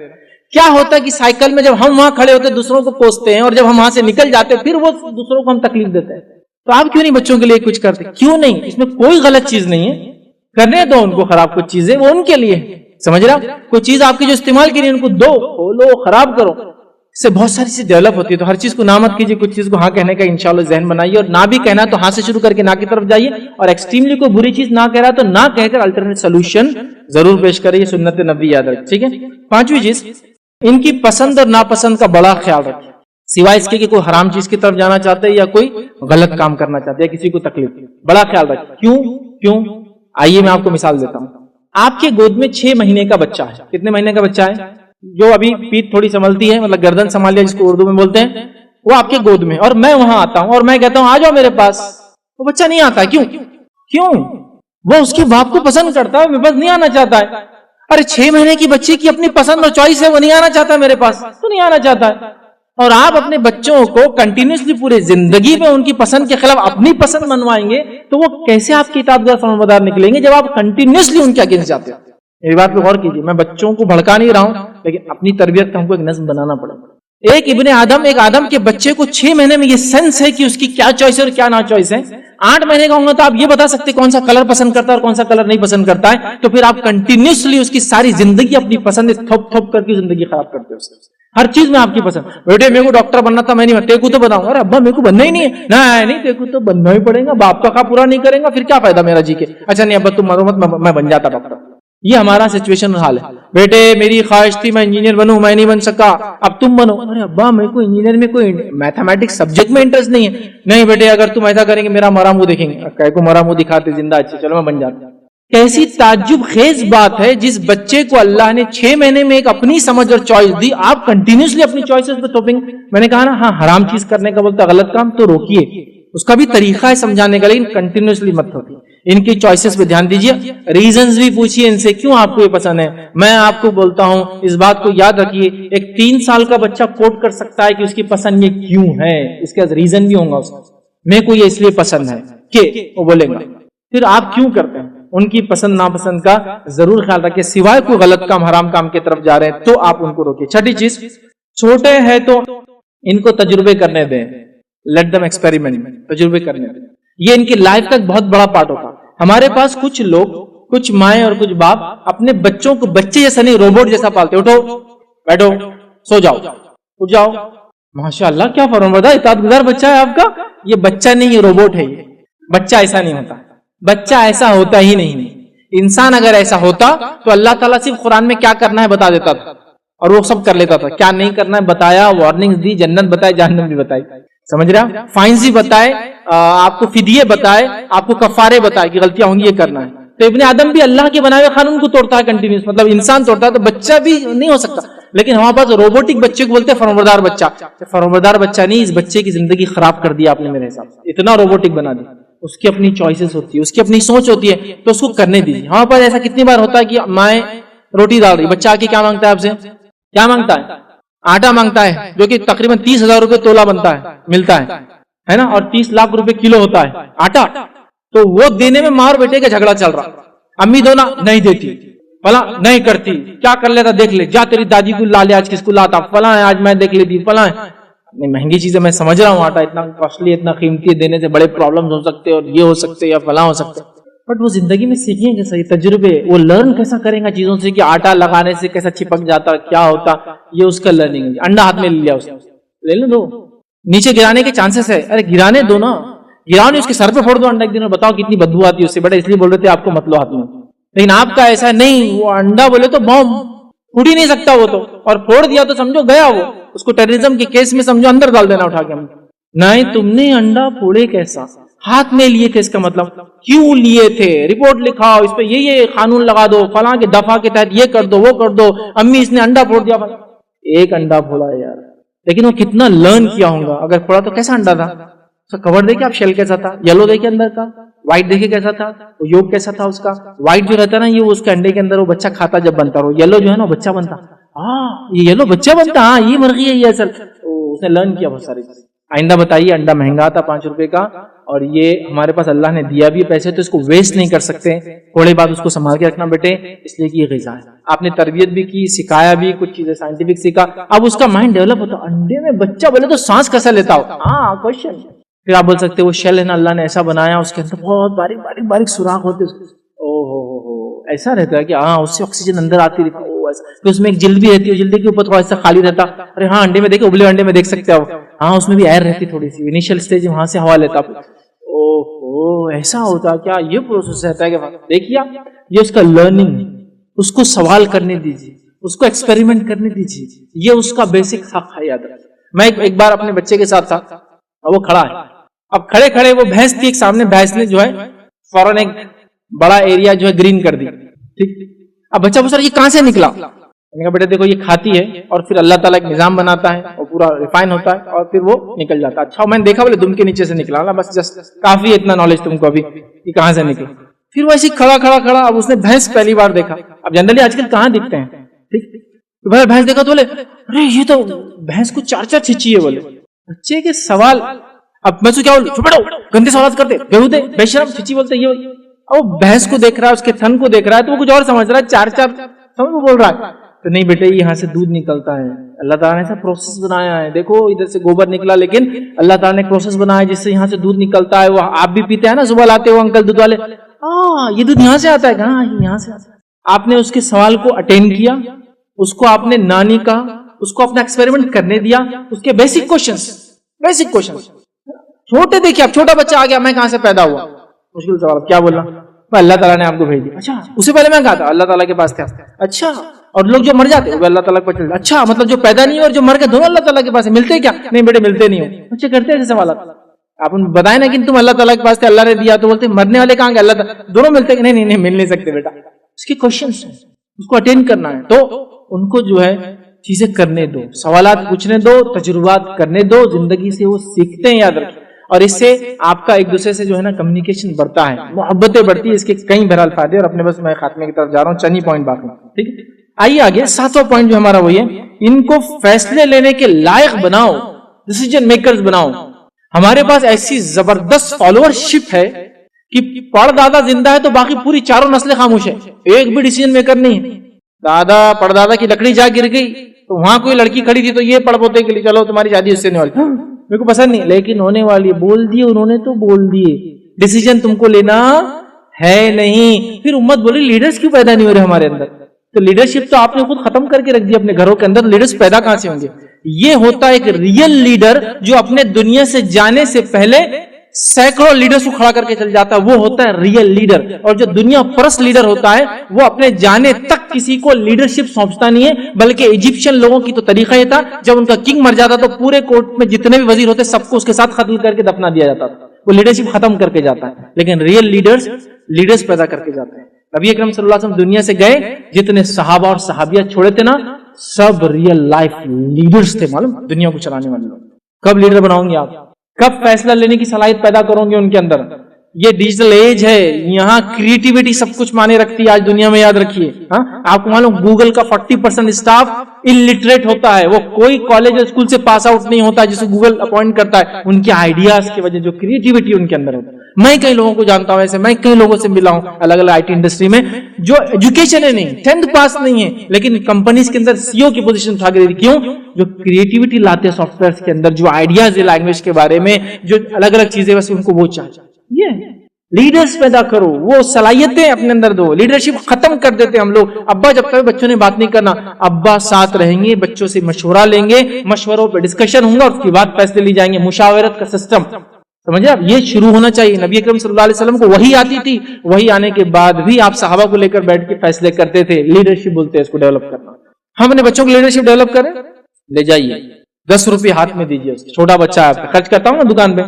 کیا ہوتا ہے کہ سائیکل میں جب ہم وہاں کھڑے ہوتے دوسروں کو کوستے ہیں، اور جب ہم وہاں سے نکل جاتے پھر وہ دوسروں کو ہم تکلیف دیتے ہیں. تو آپ کیوں نہیں بچوں کے لیے کچھ کرتے؟ کیوں نہیں؟ اس میں کوئی غلط چیز نہیں ہے، کرنے دو ان کو خراب کچھ چیزیں، وہ ان کے لیے، سمجھ رہا؟ کوئی چیز آپ کی جو استعمال کے لیے ان کو دو، کھولو، خراب کرو، اس سے بہت ساری چیز ڈیولپ ہوتی ہے. تو ہر چیز کو نہ مت کیجیے، کچھ چیز کو ہاں کہنے کا انشاءاللہ ذہن بنائیے، اور نہ بھی کہنا تو ہاں سے شروع کر کے نہ کی طرف جائیے. اور ایکسٹریملی کوئی بری چیز نہ کہہ رہا تو نہ کہہ کر الٹرنیٹ سولوشن ضرور پیش کریں. یہ سنت نبی یاد رکھ. ٹھیک ہے. پانچویں چیز، ان کی پسند اور ناپسند کا بڑا خیال رکھیں، سوائے اس کے کہ کوئی حرام چیز کی طرف جانا چاہتے ہیں یا کوئی غلط کام کرنا چاہتے ہیں یا کسی کو تکلیف، بڑا خیال رکھیں. کیوں؟ آئیے میں آپ کو مثال دیتا ہوں. آپ کے گود میں 6 مہینے کا بچہ ہے. کتنے مہینے کا بچہ ہے؟ جو ابھی پیٹ تھوڑی سنبھلتی ہے، مطلب گردن سنبھال لیا جس کو اردو میں بولتے ہیں، وہ آپ کے گود میں، اور میں وہاں آتا ہوں اور میں کہتا ہوں آ جاؤ میرے پاس. وہ بچہ نہیں آتا. کیوں؟ وہ اس کے باپ کو پسند کرتا ہے، میرے پاس نہیں آنا چاہتا ہے. ارے 6 مہینے کی بچی کی اپنی پسند اور چوائس ہے، وہ نہیں آنا چاہتا میرے پاس، تو نہیں آنا چاہتا ہے. اور آپ اپنے بچوں کو کنٹینیوسلی پورے زندگی میں ان کی پسند کے خلاف اپنی پسند منوائیں گے تو وہ کیسے آپ کی اطاعت گار فرمانبردار نکلیں گے جب آپ کنٹینیوسلی ان کے اگینسٹ جاتے ہیں. میری بات پہ غور کیجیے. میں بچوں کو بھڑکا نہیں رہا ہوں، لیکن اپنی تربیت کا ہم کو ایک نظم بنانا پڑے گا. ایک آدم کے بچے کو 6 مہینے میں یہ سینس ہے کہ اس کی کیا چوائس ہے اور کیا نا چوائس ہے. 8 مہینے کا ہوگا تو آپ یہ بتا سکتے کون سا کلر پسند کرتا ہے اور کون سا کلر نہیں پسند کرتا ہے. تو پھر آپ کنٹینیوسلی اس کی ساری زندگی اپنی پسند تھوپ تھوپ کر کے زندگی خراب کرتے ہو. ہر چیز میں آپ کی پسند. بیٹے میرے کو ڈاکٹر بننا تھا، میں نہیں بنا. کو تو بناؤں گا. ابا میرے کو بننا ہی نہیں ہے. نہیں تیرے کو تو بننا ہی پڑے گا، باپ کا پورا نہیں کریں گا پھر کیا فائدہ میرا جی کے. اچھا نہیں ابا تم مرو مت، میں بن جاتا ڈاکٹر. یہ ہمارا سچویشن حال ہے. بیٹے میری خواہش تھی میں انجینئر بنوں، میں نہیں بن سکا، اب تم بنو. ارے ابا میرے کو انجینئر میں کوئی میتھمیٹکس سبجیکٹ میں انٹرسٹ نہیں ہے. نہیں بیٹے اگر تم ایسا کریں گے میرا مرا منہ دیکھیں گے. کہے کو مرا منہ دکھاتے زندہ اچھے، چلو میں بن جاتا. کیسی تعجب خیز بات ہے، جس بچے کو اللہ نے 6 مہینے میں ایک اپنی سمجھ اور چوائس دی، آپ کنٹینیوسلی اپنی چوائسز پہ تھوپیں گے. میں نے کہا نا ہاں حرام چیز کرنے کا بولتا غلط کام تو روکیے، اس کا بھی طریقہ ہے سمجھانے کا، لیکن کنٹینیوسلی مت ہوتی. ان کی چوائسز پہ دھیان دیجیے، ریزنز بھی پوچھیے ان سے کیوں آپ کو یہ پسند ہے. میں آپ کو بولتا ہوں اس بات کو یاد رکھیے، ایک 3 سال کا بچہ کوٹ کر سکتا ہے کہ اس کی پسند یہ کیوں ہے، اس کا ریزن بھی ہوگا اس کا. میرے کو یہ اس لیے پسند ہے کہ وہ بولے گا. پھر آپ کیوں کرتے ہیں؟ ان کی پسند ناپسند کا ضرور خیال رکھیں، سوائے کوئی غلط کام حرام کام کی طرف جا رہے ہیں تو آپ ان کو روکیے. چھٹی چیز، چھوٹے ہیں تو ان کو تجربے کرنے دیں. لیٹ دم ایکسپیریمنٹ، تجربے کرنے دیں. یہ ان کی لائف کا ایک بہت بڑا پارٹ ہوتا. ہمارے پاس کچھ لوگ، کچھ مائیں اور کچھ باپ اپنے بچوں کو بچے جیسا نہیں روبوٹ جیسا پالتے. اٹھو بیٹھو سو جاؤ اٹھ جاؤ. ماشاء اللہ کیا فرمانبردار اطاعت گزار بچہ ہے آپ کا. یہ بچہ نہیں، یہ روبوٹ ہے. یہ بچہ ایسا نہیں ہوتا، بچہ ایسا ہوتا ہی نہیں. انسان اگر ایسا ہوتا تو اللہ تعالیٰ صرف قرآن میں کیا کرنا ہے بتا دیتا تھا اور وہ سب کر لیتا تھا. کیا نہیں کرنا ہے بتایا، وارننگز دی، جنت بتائے، جہنم بھی بتائی. سمجھ رہا؟ فائنز بھی بتائے، آپ کو فدیے بتائے، آپ کو کفارے بتائے کہ غلطیاں ہوں گی یہ کرنا ہے. تو ابن آدم بھی اللہ کے بنائے ہوئے قانون کو توڑتا ہے کنٹینیوس، مطلب انسان توڑتا ہے، تو بچہ بھی نہیں ہو سکتا. لیکن ہمارے پاس روبوٹک بچے کو بولتے ہیں فرمانبردار بچہ. فرمانبردار بچہ نہیں، اس بچے کی زندگی خراب کر دیا آپ نے میرے حساب سے، اتنا روبوٹک بنا دیا. اس کی اپنی چوائسز ہوتی ہے، اس کی اپنی سوچ ہوتی ہے، تو اس کو کرنے دیجیے. ہمارے پاس ایسا کتنی بار ہوتا ہے کہ مائیں روٹی ڈال رہی، بچہ آ کے کیا مانگتا ہے آپ سے؟ کیا مانگتا ہے؟ آٹا مانگتا ہے، جو کہ تقریباً 30,000 روپے تولہ بنتا ہے، ملتا ہے نا، اور 30 لاکھ روپے کلو ہوتا ہے آٹا. تو وہ دینے میں ماں اور بیٹے کا جھگڑا چل رہا. امی دو نا، نہیں دیتی، فلاں نہیں کرتی، کیا کر لیتا دیکھ لے، جا تیری دادی کو لا لے، آج کس کو لاتا، فلاں ہے، آج میں دیکھ لیتی، فلاں ہے. مہنگی چیزیں میں سمجھ رہا ہوں، آٹا اتنا کاسٹلی، اتنا قیمتی، دینے سے بڑے پرابلمز ہو سکتے اور یہ ہو سکتے یا فلاں ہو سکتے. بٹ وہ زندگی میں سیکھیں گے صحیح تجربے، وہ لرن کیسا کریں گا چیزوں سے، کہ آٹا لگانے سے کیسا چپک جاتا، کیا ہوتا، یہ اس کا لرننگ ہے. انڈا ہاتھ میں لے لیا، اس لے لیں دو، نیچے گرانے کے چانسز ہے، ارے گرانے دو نا، گراؤ نہیں، اس کے سر پہ پھوڑ دو انڈا ایک دن، بتاؤ کتنی بدبو آتی ہے اس سے. بیٹا اس لیے بول رہے تھے آپ کو مت لو ہاتھ میں، لیکن آپ کا ایسا نہیں، وہ انڈا بولے تو بم پھوڑ ہی نہیں سکتا وہ تو، اور پھوڑ دیا تو سمجھو گیا وہ، اس کو ٹیررزم کے کیس میں سمجھو اندر ڈال دینا اٹھا کے. ہم نہیں، تم نے انڈا پھوڑے کیسا، ہاتھ میں لیے تھے، اس کا مطلب کیوں لیے تھے، رپورٹ لکھاؤ، اس پہ یہ قانون لگا دو، فلاں کے دفعہ کے تحت یہ کر دو، وہ کر دو، امی اس نے انڈا پھوڑ دیا. ایک انڈا پھوڑا یار، لیکن وہ کتنا لرن کیا ہوگا. اگر پھوڑا تو کیسا انڈا تھا، کور دیکھے آپ، شیل کیسا تھا، یلو دیکھے اندر کا، وائٹ دیکھے کیسا تھا، وہ یوگ کیسا تھا اس کا. وائٹ جو رہتا نا، یہ اس کے انڈے کے اندر وہ بچہ کھاتا جب بنتا، وہ یلو جو ہے نا بچہ بنتا. یہ یلو بچہ بنتا، ہاں یہ مرغی ہے یہ اصل. اس نے لرن کیا بہت ساری چیزیں. آئندہ بتائیے، انڈا مہنگا تھا 5 روپے کا، اور یہ ہمارے پاس اللہ نے دیا بھی پیسے، تو اس کو ویسٹ نہیں کر سکتے. تھوڑے بعد اس کو سنبھال کے رکھنا بیٹے، اس لیے کہ یہ غذا ہے. آپ نے تربیت بھی کی، سکھایا بھی، کچھ چیزیں سائنٹیفک سیکھا، اب اس کا مائنڈ ڈیولپ ہوتا. انڈے میں بچہ بولے تو سانس کیسا لیتا ہو، ہاں کوشچن. پھر آپ بول سکتے وہ شیل ہے نا، اللہ نے ایسا بنایا، اس کے اندر بہت باریک باریک باریک سوراخ ہوتے، او ہو ایسا رہتا ہے کہ ہاں اس سے آکسیجن اندر آتی رہتی. پھر اس میں ایک جلد بھی رہتی ہے، جلد کے اوپر تھوڑا سا خالی رہتا. ارے ہاں انڈے میں دیکھے، ابلے انڈے میں دیکھ سکتے ہو، ہاں اس میں بھی ایئر رہتی تھوڑی سی، انیشیل سٹیج وہاں سے ہوا لیتا. اوہ ایسا ہوتا کیا، یہ پروسیس رہتا ہے. کہ دیکھیے یہ اس کا لرننگ، اس کو سوال کرنے دیجیے، اس کو ایکسپیریمنٹ کرنے دیجیے، یہ اس کا بیسک حق ہے. یاد رکھیں، میں ایک بار اپنے بچے کے ساتھ تھا، وہ کھڑا ہے، اب کھڑے کھڑے وہ بھینس تھی ایک سامنے، بھینس نے جو ہے فوراً ایک بڑا ایریا جو ہے گرین کر دی. ٹھیک، اب بچہ پوچھ رہا یہ کہاں سے نکلا. میں نے کہا بیٹا دیکھو یہ کھاتی ہے، اور پھر اللہ تعالیٰ ایک نظام بناتا ہے، اور پورا ریفائن ہوتا ہے، اور پھر وہ نکل جاتا ہے. اچھا میں نے دیکھا بولے دم کے نیچے سے نکلا، بس جسٹ کافی اتنا نالج تم کو ابھی کہ کہاں سے نکلا. پھر وہ ایسے کھڑا، اب اس نے بھینس پہلی بار دیکھا. اب جنرلی آج کل کہاں دکھتے ہیں، ٹھیک، بھینس دیکھا تو بولے ارے یہ تو بھینس کو 4 چھچی ہے. بولے بچے کے سوال، اب میں تو کیا بولوں، چھپڑو گندے سوالات کرتے، بےہودے بے شرم، چھچی بولتے. یہ وہ بھینس کو دیکھ رہا ہے، اس کے تھن کو دیکھ رہا ہے، تو وہ کچھ اور سمجھ رہا ہے، 4 سمجھ کو بول رہا ہے. تو نہیں بیٹے یہاں سے دودھ نکلتا ہے، اللہ تعالیٰ نے ایسا پروسیس بنایا ہے. دیکھو ادھر سے گوبر نکلا، لیکن اللہ تعالیٰ نے پروسیس بنایا جس سے یہاں سے دودھ نکلتا ہے. وہ آپ بھی پیتے ہیں نا، صبح لاتے ہو انکل دودھ والے، یہ دودھ یہاں سے آتا ہے. ہاں یہاں سے آتا ہے. آپ نے اس کے سوال کو اٹینڈ کیا، اس کو آپ نے نانی کا، اس کو اپنا ایکسپیریمنٹ کرنے دیا. اس کے بیسک کوشچنز چھوٹے، دیکھیے اب چھوٹا بچہ آ گیا، میں کہاں سے پیدا ہوا، مشکل سوال، کیا بولا، اللہ تعالیٰ نے آپ کو بھیج دیا. اچھا اس سے پہلے میں کہا تھا اللہ تعالیٰ کے پاس تھا. اچھا اور لوگ جو مر جاتے وہ اللہ تعالیٰ کے پاس. اچھا مطلب جو پیدا نہیں اور جو مر گئے دونوں اللہ تعالیٰ کے پاس ملتے کیا؟ نہیں بیٹے ملتے نہیں ہو. بچے کرتے ہیں سوالات، آپ بتائیں نا کہ تم اللہ تعالیٰ کے پاس تھے، اللہ نے دیا، تو بولتے مرنے والے کہاں گے، اللہ تعالیٰ دونوں ملتے ہیں. نہیں مل نہیں سکتے بیٹا. اس کے کوشچنس ہیں، اس کو اٹینڈ کرنا ہے. تو ان کو جو ہے چیزیں کرنے دو، سوالات پوچھنے دو، تجربات کرنے دو، زندگی سے وہ سیکھتے ہیں. یاد رکھیں، اور اس سے آپ کا ایک دوسرے سے جو ہے نا کمیونیکیشن بڑھتا ہے، محبتیں بڑھتی ہے. اس کے کئی بہرحال فائدے. اور اپنے بس میں خاتمے کی طرف جا رہا ہوں، چند ہی پوائنٹ باقی. ٹھیک ہے، آئیے آگے. 7واں پوائنٹ جو ہمارا وہی ہے، ان کو فیصلے لینے کے لائق بناؤ، ڈیسیجن میکرز بناؤ. ہمارے پاس ایسی زبردست فالوور شپ ہے کہ پڑ دادا زندہ ہے تو باقی پوری 4 نسلیں خاموش ہے، ایک بھی ڈیسیجن میکر نہیں ہے. دادا پڑدادا کی لکڑی جا گر گئی تو وہاں کوئی لڑکی کھڑی تھی تو یہ پڑ پوتے کے لیے چلو تمہاری شادی اس سے نہیں والی، میرے کو پسند نہیں، لیکن ہونے والی بول دیے انہوں نے تو بول دیے. ڈیسیجن تم کو لینا ہے نہیں. پھر امت بولی لیڈرز کیوں پیدا نہیں ہو رہے ہمارے اندر؟ تو لیڈرشپ تو آپ نے خود ختم کر کے رکھ دی اپنے گھروں کے اندر. لیڈرز پیدا کہاں سے ہوں گے؟ یہ ہوتا ہے ایک ریئل لیڈر جو اپنے دنیا سے جانے سے پہلے سینکڑوں لیڈرز کو کھڑا کر کے چل جاتا ہے، وہ ہوتا ہے ریئل لیڈر. اور جو دنیا پرست لیڈر ہوتا ہے وہ اپنے جانے تک کسی کو لیڈرشپ سونپتا نہیں ہے. بلکہ ایجپشین لوگوں کی تو طریقہ یہ تھا، جب ان کا کنگ مر جاتا تو پورے کورٹ میں جتنے بھی وزیر ہوتے سب کو اس کے ساتھ قتل کر کے دفنا دیا جاتا تھا. وہ لیڈرشپ ختم کر کے جاتا ہے. لیکن ریئل لیڈرز پیدا کر کے جاتے ہیں. نبی اکرم صلی اللہ علیہ وسلم دنیا سے گئے, جتنے صحابہ اور صحابیہ چھوڑے تھے نا, سب ریئل لائف لیڈرز تھے. معلوم, دنیا کو چلانے والے لوگ. کب لیڈر بناؤں گے آپ؟ کب فیصلہ لینے کی صلاحیت پیدا کرو گے ان کے اندر؟ یہ ڈیجیٹل ایج ہے, یہاں کریٹیوٹی سب کچھ مانے رکھتی ہے آج دنیا میں, یاد رکھیے. آپ کو معلوم گوگل کا 40% اسٹاف الٹریٹ ہوتا ہے. وہ کوئی کالج اور اسکول سے پاس آؤٹ نہیں ہوتا جسے گوگل اپوائنٹ کرتا ہے. ان کے آئیڈیاز کی وجہ, جو کریٹیوٹی ان کے اندر ہوتی ہے. میں کئی لوگوں کو جانتا ہوں ایسے, میں کئی لوگوں سے ملا ہوں الگ الگ آئی ٹی انڈسٹری میں, جو ایجوکیشن ہے نہیں, 10th پاس نہیں ہے, لیکن کمپنیز کے اندر سی او کی پوزیشن اٹھا کے. کیوں؟ جو کریٹیوٹی لاتے ہیں سافٹ ویئر کے اندر, جو آئیڈیاز ہے لینگویج کے بارے میں, جو الگ الگ چیزیں, بس ان کو وہ چاہیے. یہ لیڈرز پیدا کرو, وہ صلاحیتیں اپنے اندر دو. لیڈرشپ ختم کر دیتے ہم لوگ. ابا جب تک بچوں نے بات نہیں کرنا, ابا ساتھ رہیں گے, بچوں سے مشورہ لیں گے, مشوروں پہ ڈسکشن ہوں گا, اور اس کے بعد فیصلے لی جائیں گے. مشاورت کا سسٹم سمجھے آپ, یہ شروع ہونا چاہیے. نبی اکرم صلی اللہ علیہ وسلم کو وحی آتی تھی, وحی آنے کے بعد بھی آپ صحابہ کو لے کر بیٹھ کے فیصلے کرتے تھے. لیڈرشپ بولتے ہیں اس کو ڈیولپ کرنا. ہم اپنے بچوں کو لیڈرشپ ڈیولپ کریں. لے جائیے, 10 روپے ہاتھ میں دیجیے. چھوٹا بچہ ہے, خرچ کرتا ہوں نا دکان پہ,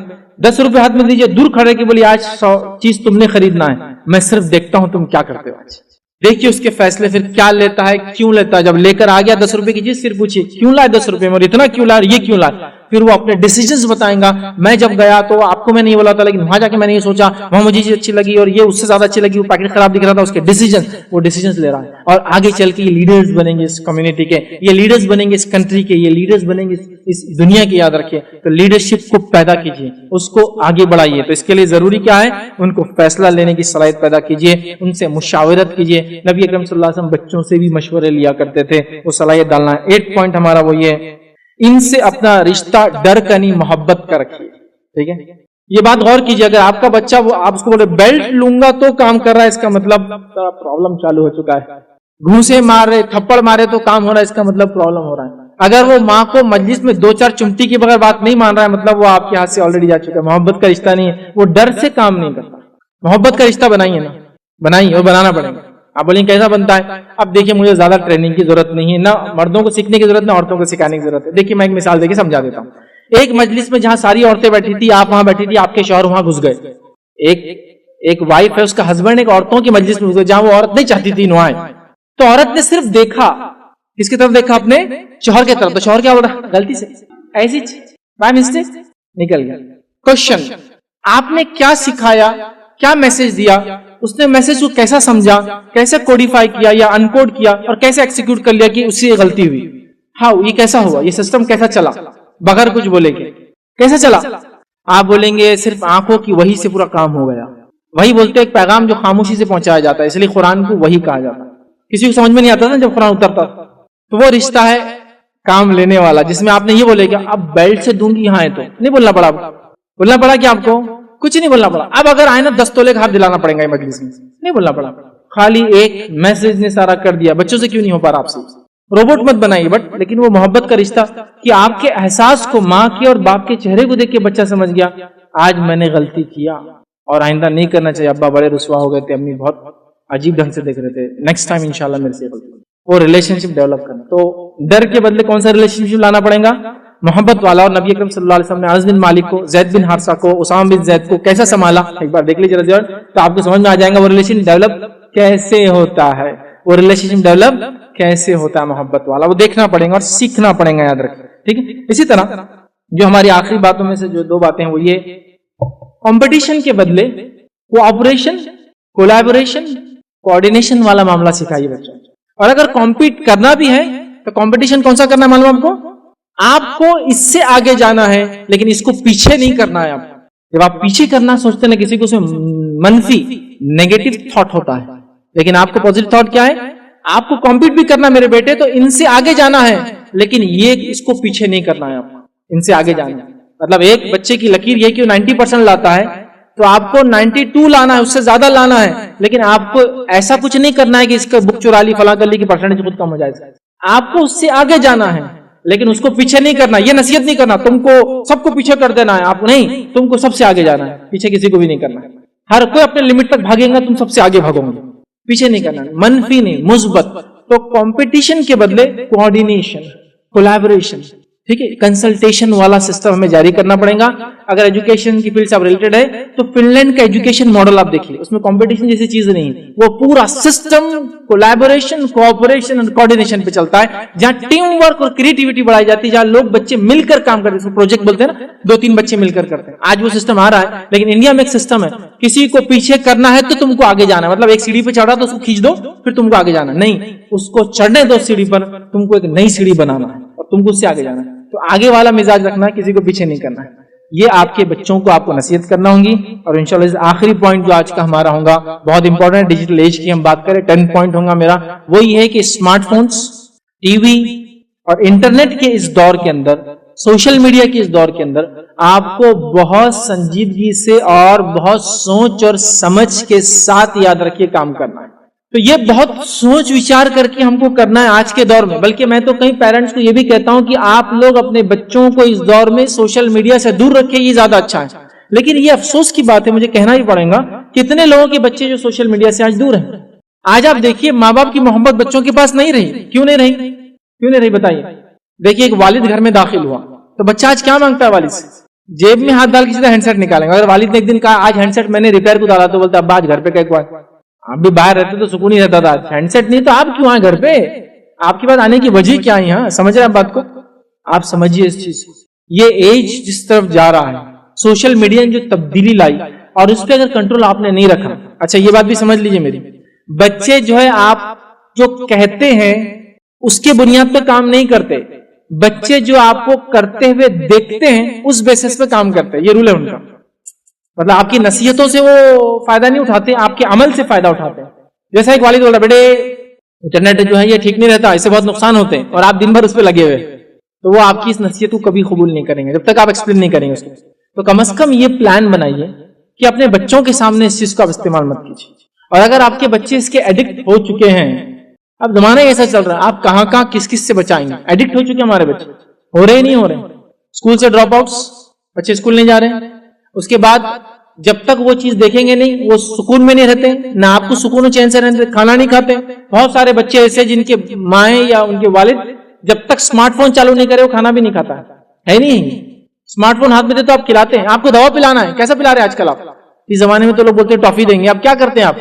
10 روپے ہاتھ میں دیجیے. دور کھڑے کے بولیے آج 100 چیز تم نے خریدنا ہے, میں صرف دیکھتا ہوں تم کیا کرتے ہو. آج دیکھیے اس کے فیصلے, پھر کیا لیتا ہے, کیوں لیتا ہے. جب لے کر آ گیا 10 روپے کی چیز, صرف پوچھیے کیوں لائے 10 روپے میں, اور اتنا کیوں لائے, یہ کیوں لائے. پھر وہ اپنے ڈیسیجنز بتائیں گا. میں جب گیا تو آپ کو میں نے یہ بولا تھا, لیکن وہاں جا کے میں نے یہ سوچا, وہاں مجھے چیز اچھی لگی, اور یہ اس سے زیادہ اچھی لگی, وہ پیکٹ خراب دکھ رہا تھا. اس کے ڈیسیجن, وہ ڈیسیجنز لے رہا ہے, اور آگے چل کے یہ لیڈرز بنیں گے اس کمیونٹی کے, یہ لیڈرز بنیں گے اس کنٹری کے, یہ لیڈرز بنیں گے اس دنیا کے. یاد رکھیے, تو لیڈرشپ کو پیدا کیجیے, اس کو آگے بڑھائیے. تو اس کے لیے ضروری کیا ہے, ان کو فیصلہ لینے کی صلاحیت پیدا کیجیے, ان سے مشاورت کیجیے. نبی اکرم صلی اللہ علیہ وسلم بچوں سے بھی مشورے لیا کرتے تھے, وہ صلاحیت ڈالنا ہے. 8 پوائنٹ ہمارا وہ یہ, ان سے اپنا رشتہ ڈر کا نہیں محبت کا رکھیے. ٹھیک ہے, یہ بات غور کیجیے. اگر آپ کا بچہ, وہ آپ اس کو بولے بیلٹ لوں گا تو کام کر رہا ہے, اس کا مطلب پرابلم چالو ہو چکا ہے. گھوسے مار رہے, تھپڑ مارے تو کام ہو رہا ہے, اس کا مطلب پرابلم ہو رہا ہے. اگر وہ ماں کو مجلس میں 2-4 چمٹی کے بغیر بات نہیں مان رہا ہے, مطلب وہ آپ کے ہاتھ سے آلریڈی جا چکا ہے. محبت کا رشتہ نہیں ہے, وہ ڈر سے کام نہیں کرتا. محبت کا رشتہ بنائیے نا, بنائیے, اور بنانا پڑے گا. آپ بولیں کیسا بنتا ہے؟ اب دیکھیے, مجھے زیادہ ٹریننگ کی ضرورت نہیں ہے, نہ مردوں کو سیکھنے کی ضرورت, نہ عورتوں کو سکھانے کی ضرورت ہے. دیکھیے میں ایک مثال دے کے سمجھا دیتا ہوں. ایک مجلس میں جہاں ساری عورتیں بیٹھی تھی, آپ وہاں بیٹھی تھی, آپ کے شوہر وہاں گھس گئے. ایک وائف ہے, اس کا ہسبینڈ ایک عورتوں کی مجلس میں گھس گئے جہاں وہ عورت نہیں چاہتی تھی نوائے. تو عورت نے صرف دیکھا, کس کی طرف دیکھا؟ اپنے شوہر کی طرف. تو شوہر کیا بول رہا؟ غلطی سے, ایسی بائی مسٹیک نکل گیا. کوشچن, آپ نے کیا سکھایا, کیا میسج دیا, اس نے میسج کو کیسا سمجھا, کیسے کوڈیفائی کیا یا انکوڈ کیا, اور کیسے ایکسیکیوٹ کر لیا کہ اس سے غلطی ہوئی. ہاؤ, یہ کیسا ہوا, یہ سسٹم کیسا چلا, بغیر کچھ بولے گے کیسے چلا؟ آپ بولیں گے صرف آنکھوں کی وحی سے پورا کام ہو گیا. وہی بولتے ایک پیغام جو خاموشی سے پہنچایا جاتا ہے, اس لیے قرآن کو وہی کہا جاتا ہے. کسی کو سمجھ میں نہیں آتا تھا جب قرآن اترتا, تو وہ رشتہ ہے کام لینے والا, جس میں آپ نے یہ بولے گا اب بیلٹ سے دوں گی یہاں ہے, تو نہیں بولنا پڑا. بولنا پڑا کہ آپ کو کچھ نہیں بولنا پڑا. اب اگر آئے نا 10 تولے کا ہاتھ دلانا پڑے گا مجلس میں, نہیں بولنا پڑا. خالی ایک میسج نے سارا کر دیا. بچوں سے کیوں نہیں ہو پا رہا آپ سے؟ روبوٹ مت بنائیے, بٹ لیکن وہ محبت کا رشتہ, کہ آپ کے احساس کو, ماں کے اور باپ کے چہرے کو دیکھ کے بچہ سمجھ گیا آج میں نے غلطی کیا اور آئندہ نہیں کرنا چاہیے. ابا بڑے رسوا ہو گئے تھے, امی بہت عجیب ڈھنگ سے دیکھ رہے تھے, نیکسٹ ٹائم انشاءاللہ میرے سے غلطی. وہ ریلیشن شپ ڈیولپ کرنا. تو ڈر کے بدلے کون سا ریلیشن شپ لانا پڑے گا؟ محبت والا. اور نبی اکرم صلی اللہ علیہ وسلم نے انس بن مالک کو, زید بن حارثہ کو, اسامہ بن زید کو کیسا سنبھالا, ایک بار دیکھ لیجیے تو آپ کو سمجھ میں آ جائے گا وہ ریلیشن ڈیولپ کیسے ہوتا ہے, وہ ریلیشن شپ ڈیولپ کیسے ہوتا ہے محبت والا. وہ دیکھنا پڑے گا اور سیکھنا پڑے گا, یاد رکھیں. ٹھیک ہے, اسی طرح جو ہماری آخری باتوں میں سے جو 2 باتیں ہیں وہ یہ, کمپٹیشن کے بدلے کوآپریشن, کولیبوریشن, کوآرڈینیشن والا معاملہ سکھائیے بچوں. اور اگر کمپیٹ کرنا بھی ہے تو کمپٹیشن کون سا کرنا ہے معلوم آپ کو؟ آپ کو اس سے آگے جانا ہے, لیکن اس کو پیچھے نہیں کرنا ہے. آپ جب آپ پیچھے کرنا سوچتے ہیں کسی کو, سے منفی نیگیٹو تھاٹ ہوتا ہے, لیکن آپ کو پازیٹو تھاٹ کیا ہے؟ آپ کو کمپیٹ بھی کرنا میرے بیٹے, تو ان سے آگے جانا ہے, لیکن یہ اس کو پیچھے نہیں کرنا ہے. آپ ان سے آگے جانا ہے. مطلب ایک بچے کی لکیر یہ کہ وہ 90% لاتا ہے, تو آپ کو 92 لانا ہے, اس سے زیادہ لانا ہے. لیکن آپ کو ایسا کچھ نہیں کرنا ہے کہ اس کا بک چرا لی, فلاں کر لی, کہ پرسنٹیج خود کم ہو جائے. آپ کو اس سے آگے جانا ہے, لیکن اس کو پیچھے نہیں کرنا. یہ نصیحت نہیں کرنا تم کو سب کو پیچھے کر دینا ہے, آپ نہیں, تم کو سب سے آگے جانا ہے, پیچھے کسی کو بھی نہیں کرنا. ہر کوئی اپنے لمٹ تک بھاگے گا, تم سب سے آگے بھاگو گے, پیچھے نہیں کرنا. منفی نہیں, مثبت. تو کمپٹیشن کے بدلے کوآرڈینیشن, کولیبوریشن, ٹھیک ہے, کنسلٹیشن والا سسٹم ہمیں جاری کرنا پڑے گا. اگر ایجوکیشن کی فیلڈ سے آپ ریلیٹڈ ہے تو فن لینڈ کا ایجوکیشن ماڈل آپ دیکھیے, اس میں کمپٹیشن جیسی چیز نہیں, وہ پورا سسٹم کولیبوریشن, کوآپریشن اور کوآرڈینیشن پہ چلتا ہے, جہاں ٹیم ورک اور کریٹیوٹی بڑھائی جاتی ہے, جہاں لوگ بچے مل کر کام کرتے ہیں, پروجیکٹ بولتے ہیں نا, 2-3 بچے مل کر کرتے ہیں. آج وہ سسٹم آ رہا ہے, لیکن انڈیا میں ایک سسٹم ہے, کسی کو پیچھے کرنا ہے تو تم کو آگے جانا ہے, مطلب ایک سیڑھی پہ چڑھا تو اس کو کھینچ دو پھر تم کو آگے جانا, نہیں, اس کو چڑھنے دو سیڑھی پر, تم کو ایک نئی سیڑھی بنانا ہے اور تم کو اس سے آگے جانا ہے. تو آگے والا مزاج رکھنا ہے, کسی کو پیچھے نہیں کرنا ہے. یہ آپ کے بچوں کو آپ کو نصیحت کرنا ہوگی. اور انشاءاللہ آخری پوائنٹ جو آج کا ہمارا ہوگا بہت امپورٹنٹ, ڈیجیٹل ایج کی ہم بات کریں, 10 پوائنٹ ہوگا میرا, وہ یہ ہے کہ اسمارٹ فونز, ٹی وی اور انٹرنیٹ کے اس دور کے اندر, سوشل میڈیا کے اس دور کے اندر آپ کو بہت سنجیدگی سے اور بہت سوچ اور سمجھ کے ساتھ یاد رکھیے کام کرنا ہے. تو یہ بہت سوچ وچار کر کے ہم کو کرنا ہے آج کے دور میں. بلکہ میں تو کئی پیرنٹس کو یہ بھی کہتا ہوں کہ آپ لوگ اپنے بچوں کو اس دور میں سوشل میڈیا سے دور رکھیں, یہ زیادہ اچھا ہے. لیکن یہ افسوس کی بات ہے, مجھے کہنا ہی پڑے گا, کتنے لوگوں کے بچے جو سوشل میڈیا سے آج دور ہیں. آج آپ دیکھیے ماں باپ کی محبت بچوں کے پاس نہیں رہی. کیوں نہیں رہی, کیوں نہیں رہی بتائیے. دیکھیے ایک والد گھر میں داخل ہوا تو بچہ آج کیا مانگتا ہے والد سے, جیب میں ہاتھ ڈال کے سیدھا ہینڈ سیٹ نکالیں گے. اگر والد نے ایک دن کہا آج ہینڈ سیٹ میں نے ریپیئر کو ڈالا تو بولتا ابا آج گھر پہ کیا ہے, آپ بھی باہر رہتے تو سکون ہی رہتا تھا, ہینڈ سیٹ نہیں تو آپ کیوں آئے گھر پہ, آپ کے پاس آنے کی وجہ کیا ہے. یہاں سمجھ رہے ہیں بات کو, آپ سمجھیے اس چیز کو. یہ ایج جس طرف جا رہا ہے, سوشل میڈیا نے جو تبدیلی لائی اور اس پہ اگر کنٹرول آپ نے نہیں رکھا. اچھا یہ بات بھی سمجھ لیجیے میری, بچے جو ہے آپ جو کہتے ہیں اس کے بنیاد پہ کام نہیں کرتے, بچے جو آپ کو کرتے ہوئے دیکھتے ہیں اس بیسس پہ کام کرتے ہیں. یہ رول ہے ان کا, مطلب آپ کی نصیحتوں سے وہ فائدہ نہیں اٹھاتے, آپ کے عمل سے فائدہ اٹھاتے ہیں. جیسا ایک والد بول رہا بیٹے انٹرنیٹ جو ہے یہ ٹھیک نہیں رہتا, اس سے بہت نقصان ہوتے ہیں, اور آپ دن بھر اس پہ لگے ہوئے, تو وہ آپ کی اس نصیحت کو کبھی قبول نہیں کریں گے جب تک آپ ایکسپلین نہیں کریں گے اس کو. تو کم از کم یہ پلان بنائیے کہ اپنے بچوں کے سامنے اس چیز کو آپ استعمال مت کیجیے. اور اگر آپ کے بچے اس کے ایڈکٹ ہو چکے ہیں, اب زمانہ ایسا چل رہا ہے, آپ کہاں کہاں کس کس سے بچائیں گے. ایڈکٹ ہو چکے ہمارے بچے, ہو رہے ہی نہیں ہو رہے, اسکول سے ڈراپ آؤٹس, بچے اسکول نہیں جا رہے ہیں. اس کے بعد جب تک وہ چیز دیکھیں گے نہیں وہ سکون میں نہیں رہتے, نہ آپ کو سکون و چین سے رہتے, کھانا نہیں کھاتے. بہت سارے بچے ایسے جن کے مائیں یا ان کے والد جب تک اسمارٹ فون چالو نہیں کرے وہ کھانا بھی نہیں کھاتا ہے نہیں. اسمارٹ فون ہاتھ میں دے تو آپ کھلاتے ہیں, آپ کو دوا پلانا ہے, کیسا پلا رہے ہیں آج کل آپ. اس زمانے میں تو لوگ بولتے ہیں ٹافی دیں گے, آپ کیا کرتے ہیں آپ,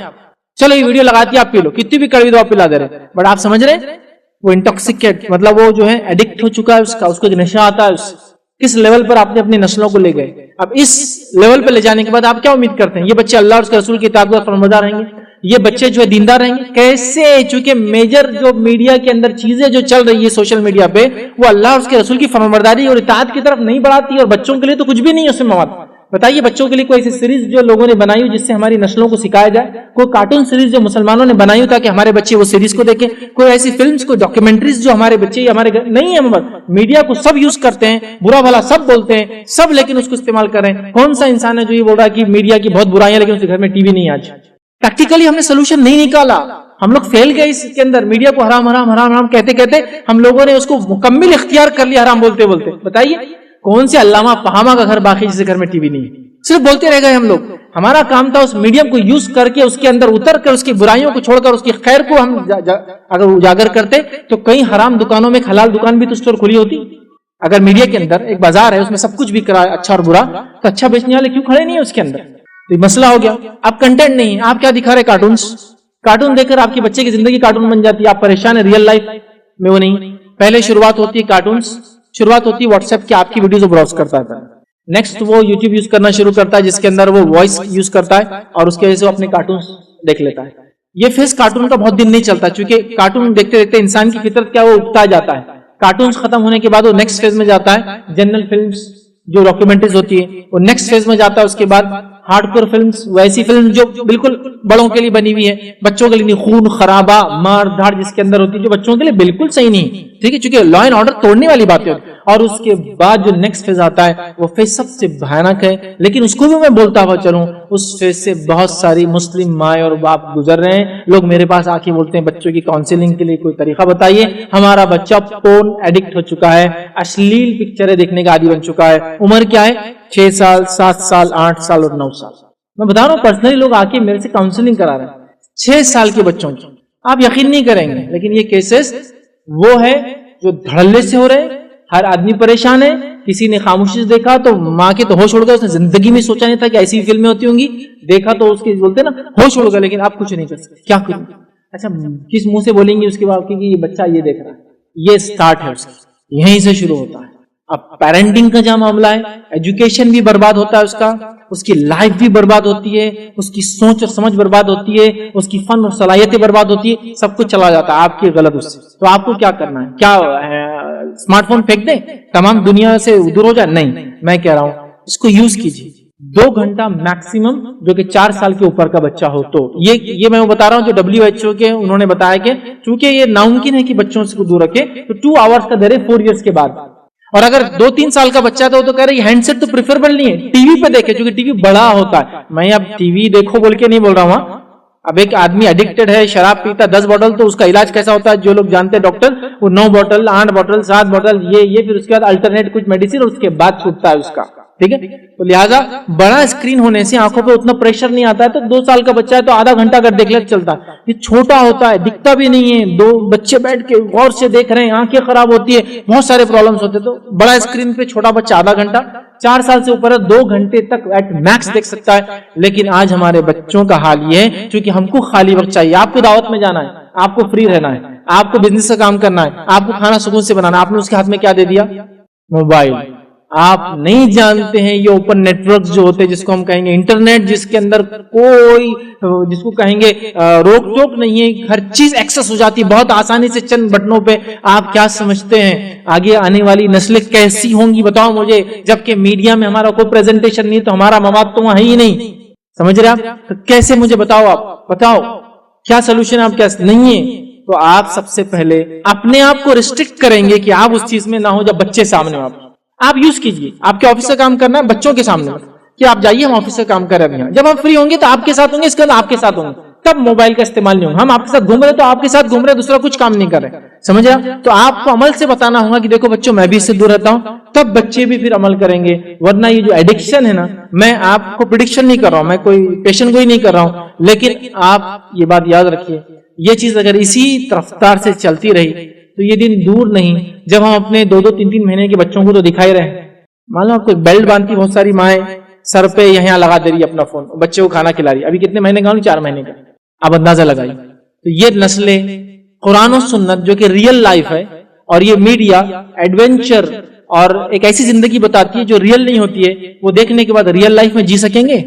چلو یہ ویڈیو لگاتی ہے آپ پی لو, کتنی بھی کڑوی دوا پلا دے رہے ہیں. بٹ آپ سمجھ رہے ہیں وہ انٹاکسیکیٹ, مطلب وہ جو ہے ایڈکٹ ہو چکا ہے, اس کو ایک نشہ آتا ہے. کس لیول پر آپ نے اپنی نسلوں کو لے گئے. اب اس لیول پہ لے جانے کے بعد آپ کیا امید کرتے ہیں یہ بچے اللہ اور اس کے رسول کی اطاعت پر فرمانبردار رہیں گے, یہ بچے جو ہے دیندار رہیں گے کیسے؟ چونکہ میجر جو میڈیا کے اندر چیزیں جو چل رہی ہے سوشل میڈیا پہ وہ اللہ اور اس کے رسول کی فرمانبرداری اور اطاعت کی طرف نہیں بڑھاتی, اور بچوں کے لیے تو کچھ بھی نہیں ہے اس میں مواد. بتائیے بچوں کے لیے کوئی ایسی سیریز جو لوگوں نے بنائی ہو جس سے ہماری نسلوں کو سکھایا جائے, کوئی کارٹون سیریز جو مسلمانوں نے بنائی ہو تاکہ ہمارے بچے وہ سیریز کو دیکھیں, کوئی ایسی فلمز کوئی ڈاکیومنٹریز جو ہمارے بچے ہمارے نہیں ہے. میڈیا کو سب یوز کرتے ہیں, برا بھلا سب بولتے ہیں سب, لیکن اس کو استعمال کر رہے ہیں. کون سا انسان ہے جو یہ بول رہا ہے کہ میڈیا کی بہت برائیاں لیکن اس کے گھر میں ٹی وی نہیں؟ آج پریکٹیکلی ہم نے سولوشن نہیں نکالا, ہم لوگ فیل گئے اس کے اندر. میڈیا کو حرام حرام حرام حرام کہتے کہتے ہم لوگوں نے اس کو مکمل اختیار کر لیا حرام بولتے بولتے. بتائیے کون سے علامہ فہامہ کا گھر باقی جس کے گھر میں ٹی وی نہیں ہے؟ صرف بولتے رہ گئے ہم لوگ. ہمارا کام تھا اس میڈیم کو یوز کر کے اس کے اندر اتر کر اس کی برائیوں کو چھوڑ کر اس کی خیر کو ہم اگر اجاگر کرتے تو کئی حرام دکانوں میں حلال دکان بھی تو اسٹور کھلی ہوتی. اگر میڈیا کے اندر ایک بازار ہے اس میں سب کچھ بک رہا ہے اچھا اور برا, تو اچھا بیچنے والے کیوں کھڑے نہیں ہیں اس کے اندر؟ تو یہ مسئلہ ہو گیا. اب کنٹینٹ نہیں ہے, آپ کیا دکھا رہے؟ کارٹونز. کارٹون دیکھ کر آپ کے بچے کی زندگی کارٹون بن جاتی ہے, آپ پریشان ہیں. ریئل لائف میں وہ نہیں. پہلے شروعات ہوتی ہے کارٹونز, شروعات ہوتی ہے واٹس ایپ کی, آپ کی ویڈیوز براؤز کرتا ہے. نیکسٹ وہ یوٹیوب یوز کرنا شروع کرتا ہے جس کے اندر وہ وائس یوز کرتا ہے اور اس کی وجہ سے وہ اپنے کارٹونز دیکھ لیتا ہے. یہ فیس کارٹون کا بہت دن نہیں چلتا, چونکہ کارٹون دیکھتے دیکھتے انسان کی فطرت کیا وہ اگتا جاتا ہے. کارٹونز ختم ہونے کے بعد وہ نیکسٹ فیز میں جاتا ہے. جنرل فلمز جو ڈاکیومنٹریز ہوتی ہے وہ نیکسٹ فیز میں جاتا ہے. اس کے بعد ہارڈ کور فلمز, ویسی فلم جو بالکل بڑوں کے لیے بنی ہوئی ہے, بچوں کے لیے نہیں. خون خرابہ مار دھاڑ جس کے اندر ہوتی ہے جو بچوں کے لیے بالکل صحیح نہیں, ٹھیک ہے, چونکہ لا اینڈ آرڈر توڑنے والی باتیں. اور اس کے بعد جو نیکسٹ فیز آتا ہے وہ فیز سب سے بھیانک ہے, لیکن اس کو بھی میں بولتا ہوا چلوں اس فیز سے بہت ساری مسلم مائیں اور باپ گزر رہے ہیں. لوگ میرے پاس آ کے بولتے ہیں بچوں کی کاؤنسلنگ کے لیے کوئی طریقہ بتائیے. ہمارا بچہ پورن ایڈکٹ ہو چکا ہے, اشلیل پکچریں دیکھنے کا عادی بن چکا ہے. عمر کیا ہے؟ 6 سال 7 سال 8 سال اور 9 سال. میں بتا رہا ہوں پرسنلی لوگ آ کے میرے سے کاؤنسلنگ کرا رہے ہیں 6 سال کے بچوں کی. آپ یقین نہیں کریں گے لیکن یہ کیسز وہ ہے جو دھڑلے سے ہو رہے ہیں, ہر آدمی پریشان ہے. کسی نے خاموشی سے دیکھا تو ماں کے تو ہوش اڑ گیا, اس نے زندگی میں سوچا نہیں تھا کہ ایسی فلمیں ہوتی ہوں گی, دیکھا تو اس کے بولتے نا ہوش اڑ گیا, لیکن آپ کچھ نہیں کر سکتے. کیا کریں, اچھا کس منہ سے بولیں گے اس کے بعد کہ یہ بچہ یہ دیکھ رہا ہے. یہ سٹارٹ ہے اس کا, یہیں سے شروع ہوتا ہے. اب پیرنٹنگ کا جہاں معاملہ ہے, ایجوکیشن بھی برباد ہوتا ہے اس کی لائف بھی برباد ہوتی ہے, اس کی سوچ اور سمجھ برباد ہوتی ہے, اس کی فن اور صلاحیتیں برباد ہوتی ہے, سب کچھ چلا جاتا ہے آپ کی غلط اس سے. تو آپ کو کیا کرنا ہے, کیا اسمارٹ فون پھینک دیں, تمام دنیا سے دور ہو جائے؟ نہیں, میں کہہ رہا ہوں اس کو یوز کیجیے 2 گھنٹہ میکسیمم, جو کہ 4 سال کے اوپر کا بچہ ہو تو. یہ میں بتا رہا ہوں جو WHO کے انہوں نے بتایا کہ چونکہ یہ ناممکن ہے کہ بچوں سے دور رکھے, تو 2 آورز کا دے رہے 4 ایئرس کے بعد. اور اگر 2-3 سال کا بچہ تو کہہ رہے یہ ہینڈ سیٹ تو پریفریبل نہیں ہے, ٹی وی پہ دیکھے, چونکہ ٹی وی بڑا ہوتا ہے. میں اب ٹی وی دیکھو بول کے نہیں بول رہا ہوں. اب ایک آدمی ایڈکٹڈ ہے, شراب پیتا 10 بوٹل, تو اس کا علاج کیسا ہوتا ہے جو لوگ جانتے ہیں ڈاکٹر, وہ 9 بوٹل 8 بوٹل 7 بوٹل یہ پھر اس کے بعد الٹرنیٹ کچھ میڈیسن, اور اس کے بعد چھوٹتا ہے اس کا. ٹھیک ہے, تو لہٰذا بڑا اسکرین ہونے سے آنکھوں پہ اتنا پریشر نہیں آتا ہے. تو 2 سال کا بچہ ہے تو آدھا گھنٹہ اگر دیکھ لے چلتا ہے. یہ چھوٹا ہوتا ہے, دکھتا بھی نہیں ہے, 2 بچے بیٹھ کے غور سے دیکھ رہے ہیں, آنکھیں خراب ہوتی ہے, بہت سارے پرابلمس ہوتے. تو بڑا اسکرین پہ چھوٹا بچہ آدھا گھنٹہ, 4 سال سے اوپر 2 گھنٹے تک ایٹ میکس دیکھ سکتا ہے. لیکن آج ہمارے بچوں کا حال یہ ہے, چونکہ ہم کو خالی وقت چاہیے. آپ کو دعوت میں جانا ہے, آپ کو فری رہنا ہے, آپ کو بزنس کا کام کرنا ہے, آپ کو کھانا سکون سے بنانا ہے, آپ نے اس کے ہاتھ میں کیا دے دیا؟ موبائل. آپ نہیں جانتے ہیں یہ اوپن نیٹ ورک جو ہوتے ہیں, جس کو ہم کہیں گے انٹرنیٹ, جس کے اندر کوئی جس کو کہیں گے روک ٹوک نہیں ہے, ہر چیز ایکسس ہو جاتی ہے بہت آسانی سے چند بٹنوں پہ. آپ کیا سمجھتے ہیں آگے آنے والی نسلیں کیسی ہوں گی بتاؤ مجھے, جبکہ میڈیا میں ہمارا کوئی پریزنٹیشن نہیں, تو ہمارا مواد تو وہاں ہی نہیں. سمجھ رہے آپ؟ تو کیسے مجھے بتاؤ, آپ بتاؤ کیا سولوشن آپ, کیا نہیں ہے. تو آپ سب سے پہلے اپنے آپ کو ریسٹرکٹ کریں گے کہ آپ اس چیز میں نہ ہو جب بچے سامنے ہو. آپ یوز کیجیے, آپ کے آفس کا کام کرنا ہے بچوں کے سامنے کہ آپ جائیے ہم آفس کا کام کر رہے ہیں, جب ہم فری ہوں گے تو آپ کے ساتھ ہوں گے, اس کے بعد آپ کے ساتھ ہوں گے, تب موبائل کا استعمال نہیں ہوگا. ہم آپ کے ساتھ گھوم رہے تو آپ کے ساتھ گھوم رہے, دوسرا کچھ کام نہیں کر رہے. سمجھ رہے؟ تو آپ کو عمل سے بتانا ہوگا کہ دیکھو بچوں میں بھی اس سے دور رہتا ہوں, تب بچے بھی پھر عمل کریں گے. ورنہ یہ جو ایڈکشن ہے نا, میں آپ کو پریڈکشن نہیں کر رہا ہوں, میں کوئی پیشن گوئی نہیں کر رہا ہوں, لیکن آپ یہ بات یاد رکھیے, یہ چیز اگر اسی رفتار سے چلتی رہی تو یہ دن دور نہیں جب ہم اپنے 2-2, 3-3 مہینے کے بچوں کو تو دکھائی رہے ہیں. مان لو آپ کو بیلٹ باندھتی, بہت ساری مائیں سر پہ یہاں لگا دے رہی ہے اپنا فون, بچے کو کھانا کھلا رہی ہے. ابھی کتنے مہینے کا ہوں؟ 4 مہینے کا. آپ اندازہ لگائیے. تو یہ نسلیں قرآن و سنت جو کہ ریئل لائف ہے, اور یہ میڈیا ایڈونچر اور ایک ایسی زندگی بتاتی ہے جو ریئل نہیں ہوتی ہے, وہ دیکھنے کے بعد ریئل لائف میں جی سکیں گے,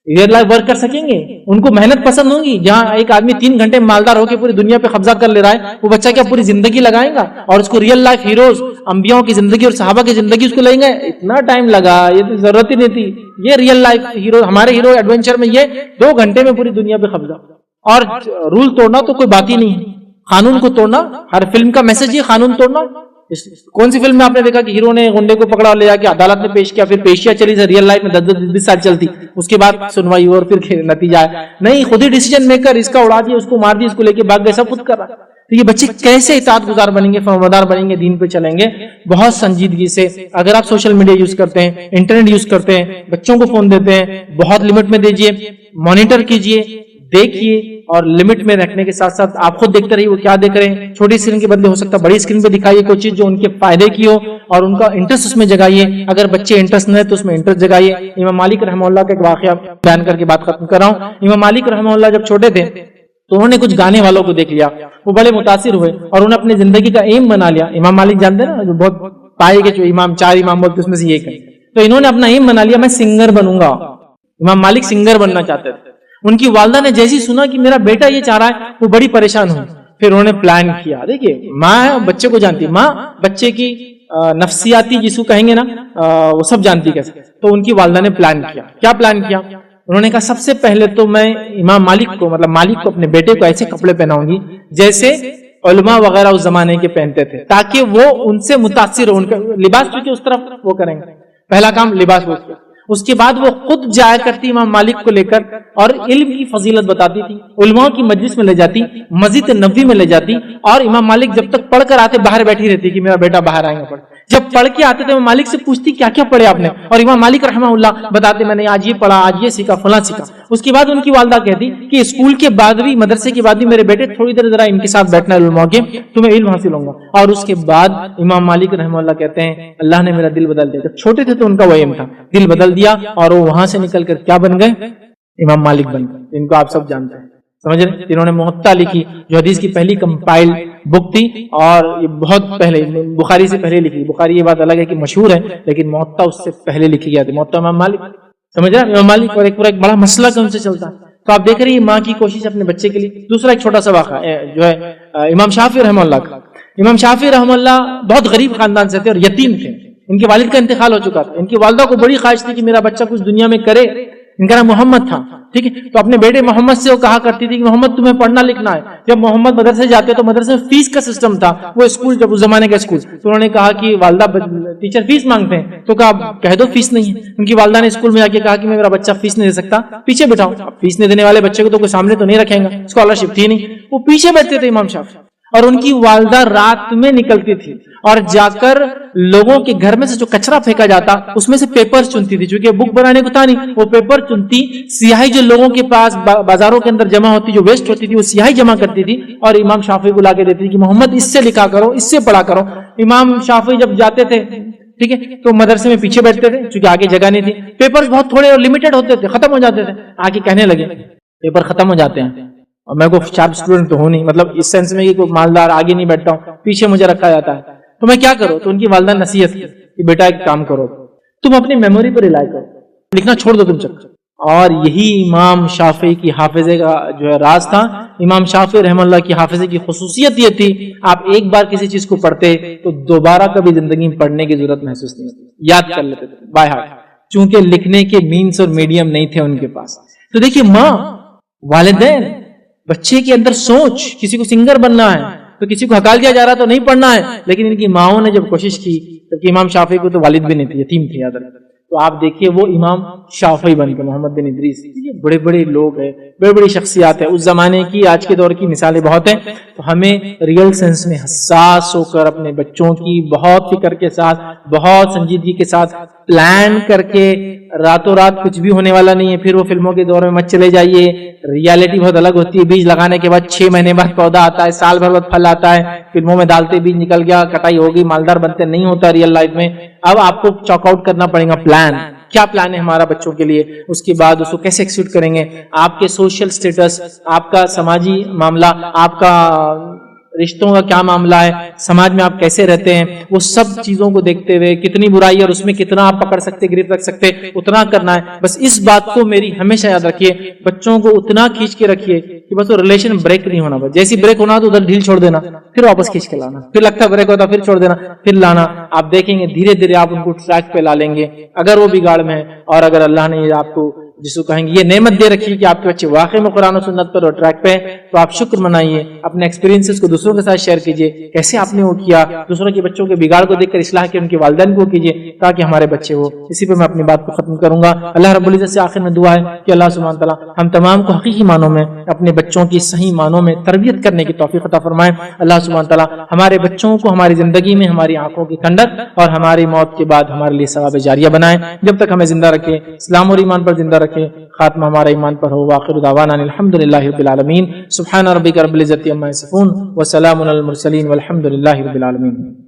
ریئل لائف ورک کر سکیں گے. ان کو محنت پسند ہوگی. جہاں ایک آدمی 3 گھنٹے مالدار ہو کے پوری دنیا پہ قبضہ کر لے رہا ہے, وہ بچہ کیا پوری زندگی لگائے گا؟ اور اس کو ریئل لائف ہیروز, انبیاءوں کی زندگی اور صحابہ کی زندگی اس کو لیں گے. اتنا ٹائم لگا, یہ تو ضرورت ہی نہیں تھی. یہ ریئل لائف ہیرو, ہمارے ہیرو ایڈونچر میں یہ 2 گھنٹے میں پوری دنیا پہ قبضہ. اور رول توڑنا تو کوئی بات ہی نہیں ہے, قانون کو توڑنا, ہر فلم کا میسج یہ قانون توڑنا. کون سی فلم میں آپ نے دیکھا کہ ہیرو نے گنڈے کو پکڑا لے جا کے عدالت میں پیش کیا, پھر پیشیاں چلی سے ریئل لائف میں 10-20 سال چلتی, اس کے بعد سنوائی اور پھر نتیجہ ہے نہیں, خود ہی ڈیسیجن میکر, اس کا اڑا دیا, اس کو مار دیا, اس کو لے کے بھاگ گئے, سب خود کر رہا. تو یہ بچے کیسے اطاعت گزار بنیں گے, فرمانبردار بنیں گے, دین پہ چلیں گے؟ بہت سنجیدگی سے. اگر آپ سوشل میڈیا یوز کرتے ہیں, انٹرنیٹ یوز کرتے ہیں, بچوں کو فون دیتے ہیں, بہت لمٹ میں دیجیے, مانیٹر کیجیے, دیکھیے, اور لمٹ میں رکھنے کے ساتھ ساتھ آپ خود دیکھتے رہیے وہ کیا دیکھ رہے ہیں. چھوٹی اسکرین کے بدلے ہو سکتا ہے بڑی اسکرین پہ دکھائیے کوئی چیز جو ان کے فائدے کی ہو, اور ان کا انٹرسٹ اس میں جگائیے. اگر بچے انٹرسٹ نہ ہے تو اس میں انٹرسٹ جگائیے. امام مالک رحمہ اللہ کا ایک واقعہ بیان کر کے بات ختم کر رہا ہوں. امام مالک رحمہ اللہ جب چھوٹے تھے تو انہوں نے کچھ گانے والوں کو دیکھ لیا, وہ بڑے متاثر ہوئے, اور انہوں نے اپنی زندگی کا ایم بنا لیا. امام مالک جانتے ہیں نا, جو بہت پائے گئے جو امام 4 امام بولتے اس میں سے ایک ہے. تو انہوں نے اپنا ایم بنا لیا, میں سنگر بنوں گا. امام مالک سنگر بننا چاہتے تھے. ان کی والدہ نے جیسی سنا کہ میرا بیٹا یہ چاہ رہا ہے, وہ بڑی پریشان ہوئی. پھر انہوں نے پلان کیا. دیکھیے ماں بچے کو جانتی, ماں بچے کی نفسیاتی جس کو کہیں گے نا وہ سب جانتی کیسے. تو ان کی والدہ نے پلان کیا. کیا پلان کیا؟ انہوں نے کہا سب سے پہلے تو میں امام مالک کو, مطلب مالک کو, اپنے بیٹے کو ایسے کپڑے پہناؤں گی جیسے علماء وغیرہ اس زمانے کے پہنتے تھے, تاکہ وہ ان سے متاثر ہو. ان کا لباس چونکہ اس طرف وہ کریں گے, پہلا کام لباس وہ کیا. اس کے بعد وہ خود جایا کرتی امام مالک کو لے کر, اور علم کی فضیلت بتاتی تھی, علماء کی مجلس میں لے جاتی, مسجد نبوی میں لے جاتی, اور امام مالک جب تک پڑھ کر آتے باہر بیٹھی رہتی کہ میرا بیٹا باہر آئے گا پڑھ. جب پڑھ کے آتے تھے مالک سے پوچھتی کیا کیا پڑھے آپ نے, اور امام مالک رحمہ اللہ بتاتے میں نے آج یہ پڑھا, آج یہ سیکھا, فلاں سیکھا. اس کے بعد ان کی والدہ کہتی کہ اسکول کے بعد بھی, مدرسے کے بعد بھی میرے بیٹے تھوڑی دیر ذرا ان کے ساتھ بیٹھنا علماء کے, تمہیں علم حاصل ہوگا. اور اس کے بعد امام مالک رحمہ اللہ کہتے ہیں اللہ نے میرا دل بدل دیا. جب چھوٹے تھے تو ان کا وہ ایم تھا, دل بدل دیا اور وہ وہاں سے نکل کر کیا بن گئے, امام مالک بن گئے, جن کو آپ سب جانتے ہیں, سمجھ رہے, جنہوں نے موطا لکھی, جو حدیث کی پہلی کمپائل بک تھی, اور یہ بہت پہلے بخاری سے پہلے لکھی. بخاری یہ بات الگ ہے کہ مشہور ہے, لیکن موطا اس سے پہلے لکھی گیا تھی, موطا امام مالک, سمجھ رہے, امام مالک, اور ایک پورا ایک بڑا مسئلہ کا ان سے چلتا ہے. تو آپ دیکھ رہے ہیں ماں کی کوشش اپنے بچے کے لیے. دوسرا ایک چھوٹا سا واقعہ جو ہے امام شافعی رحمہ اللہ کا. امام شافعی رحمہ اللہ بہت غریب خاندان سے تھے اور یتیم تھے. ان کے والد کا انتقال ہو چکا تھا. ان کی والدہ کو بڑی خواہش تھی کہ میرا بچہ کچھ دنیا میں کرے. ان کا نام محمد تھا, ٹھیک ہے. تو اپنے بیٹے محمد سے وہ کہا کرتی تھی کہ محمد تمہیں پڑھنا لکھنا ہے. جب محمد مدرسے جاتے تو مدرسے میں فیس کا سسٹم تھا, وہ اسکول جب اس زمانے کا اسکول, تو انہوں نے کہا کہ والدہ ٹیچر فیس مانگتے ہیں, تو کہا کہہ دو فیس نہیں ہے. ان کی والدہ نے اسکول میں جا کے کہا کہ میں میرا بچہ فیس نہیں دے سکتا, پیچھے بیٹھاؤ. فیس نہیں دینے والے بچے کو تو کوئی سامنے تو نہیں رکھیں گا, اسکالرشپ تھی نہیں. وہ پیچھے بیٹھتے تھے امام شافعی, اور ان کی والدہ رات میں نکلتی تھی اور جا کر لوگوں کے گھر میں سے جو کچرا پھینکا جاتا اس میں سے پیپر چنتی تھی, چونکہ بک بنانے کو تھا نہیں, وہ پیپر چنتی, سیاہی جو لوگوں کے پاس بازاروں کے اندر جمع ہوتی, جو ویسٹ ہوتی تھی, وہ سیاہی جمع کرتی تھی اور امام شافعی کو لا کے دیتی تھی کہ محمد اس سے لکھا کرو, اس سے پڑھا کرو. امام شافعی جب جاتے تھے, ٹھیک ہے, تو مدرسے میں پیچھے بیٹھتے تھے, چونکہ آگے جگہ نہیں تھی. پیپر بہت تھوڑے اور لمیٹڈ ہوتے تھے, ختم ہو جاتے تھے. آگے کہنے لگے پیپر ختم ہو جاتے ہیں, اور میں کوئی شارپ اسٹوڈنٹ تو ہوں نہیں, مطلب اس سینس میں کہ کوئی مالدار, آگے نہیں بیٹھتا ہوں, پیچھے مجھے رکھا جاتا ہے, تو میں کیا کروں. تو ان کی والدہ نصیحت کی کہ بیٹا ایک کام کرو, تم اپنی میموری پر ریلائی کرو, لکھنا چھوڑ دو تم چکر. اور یہی امام شافعی کی حافظے کا جو ہے راز تھا. امام شافعی رحمہ اللہ کی حافظے کی خصوصیت یہ تھی, آپ ایک بار کسی چیز کو پڑھتے تو دوبارہ کبھی زندگی میں پڑھنے کی ضرورت محسوس نہیں ہوتی, یاد کر لیتے تھے بائی ہارٹ, چونکہ لکھنے کے مینس اور میڈیم نہیں تھے ان کے پاس. تو دیکھیے ماں, والدین, بچے کے اندر سوچ, کسی کو سنگر بننا ہے تو کسی کو ہکال دیا جا رہا تو نہیں پڑھنا ہے, لیکن ان کی ماؤں نے جب کوشش کی, جبکہ امام شافعی کو تو والد بھی نہیں تھے, یتیم تھے, یاد رکھیں. تو آپ دیکھیے وہ امام شافعی بن کے محمد بن ادریس, یہ بڑے بڑے لوگ ہیں, بڑے بڑی شخصیات ہیں اس زمانے کی, آج کے دور کی مثالیں بہت ہیں. تو ہمیں ریئل سینس میں حساس ہو کر اپنے بچوں کی بہت فکر کے ساتھ, بہت سنجیدگی کے ساتھ پلان کر کے, راتوں رات کچھ بھی ہونے والا نہیں ہے. پھر وہ فلموں کے دور میں مت چلے جائیے, ریالٹی بہت الگ ہوتی ہے. بیج لگانے کے بعد 6 مہینے بعد پودا آتا ہے, سال بھر بعد پھل آتا ہے. فلموں میں ڈالتے بیج نکل گیا, کٹائی ہوگی, مالدار بنتے, نہیں ہوتا ریئل لائف میں. اب آپ کو چاک آؤٹ کرنا پڑے گا. پلان کیا پلان ہے ہمارا بچوں کے لیے, اس کے بعد اس کو کیسے ایکسیکیوٹ کریں گے, آپ کے سوشل سٹیٹس, آپ کا سماجی معاملہ, آپ کا رشتوں کا کیا معاملہ ہے, سماج میں آپ کیسے رہتے ہیں, وہ سب چیزوں کو دیکھتے ہوئے کتنی برائی اور اس میں کتنا آپ پکڑ سکتے, گرفت رکھ سکتے, اتنا کرنا ہے. بس اس بات کو میری ہمیشہ یاد رکھیے, بچوں کو اتنا کھینچ کے رکھیے کہ بس وہ ریلیشن بریک نہیں ہونا. بس جیسی بریک ہونا تو ادھر ڈھیل چھوڑ دینا, پھر واپس کھینچ کے لانا, پھر لگتا بریک ہوتا پھر چھوڑ دینا, پھر لانا. آپ دیکھیں گے دھیرے دھیرے آپ ان کو ٹریک پہ لا لیں گے, اگر وہ بگاڑ میں ہے. اور اگر اللہ نے آپ کو جس کو کہیں گے یہ نعمت دے رکھی کہ آپ کے بچے واقعی میں قرآن و سنت پر اور ٹریک پہ, تو آپ شکر منائیے, اپنے ایکسپیرینسز کو دوسروں کے ساتھ شیئر کیجیے, کیسے آپ نے وہ کیا, دوسروں کے بچوں کے بگاڑ کو دیکھ کر اصلاح کے ان کے والدین کو کیجیے تاکہ ہمارے بچے ہو. اسی پہ میں اپنی بات کو ختم کروں گا. اللہ رب العزت سے آخر میں دعا ہے کہ اللہ سبحانہ تعالیٰ ہم تمام کو حقیقی معنوں میں اپنے بچوں کی صحیح معنوں میں تربیت کرنے کی توفیق عطا فرمائے. اللہ سبحانہ تعالیٰ ہمارے بچوں کو ہماری زندگی میں ہماری آنکھوں کی ٹھنڈک اور ہماری موت کے بعد ہمارے لیے ثواب جاریہ بنائے. جب تک ہمیں زندہ رکھے, اسلام اور ایمان پر زندہ رکھے, خاتمہ ہمارا ایمان پر ہو. وآخر دعوانا الحمدللہ رب العالمین. سبحان ربک رب العزت عما یصفون وسلام علی المرسلین والحمد للہ رب العالمین.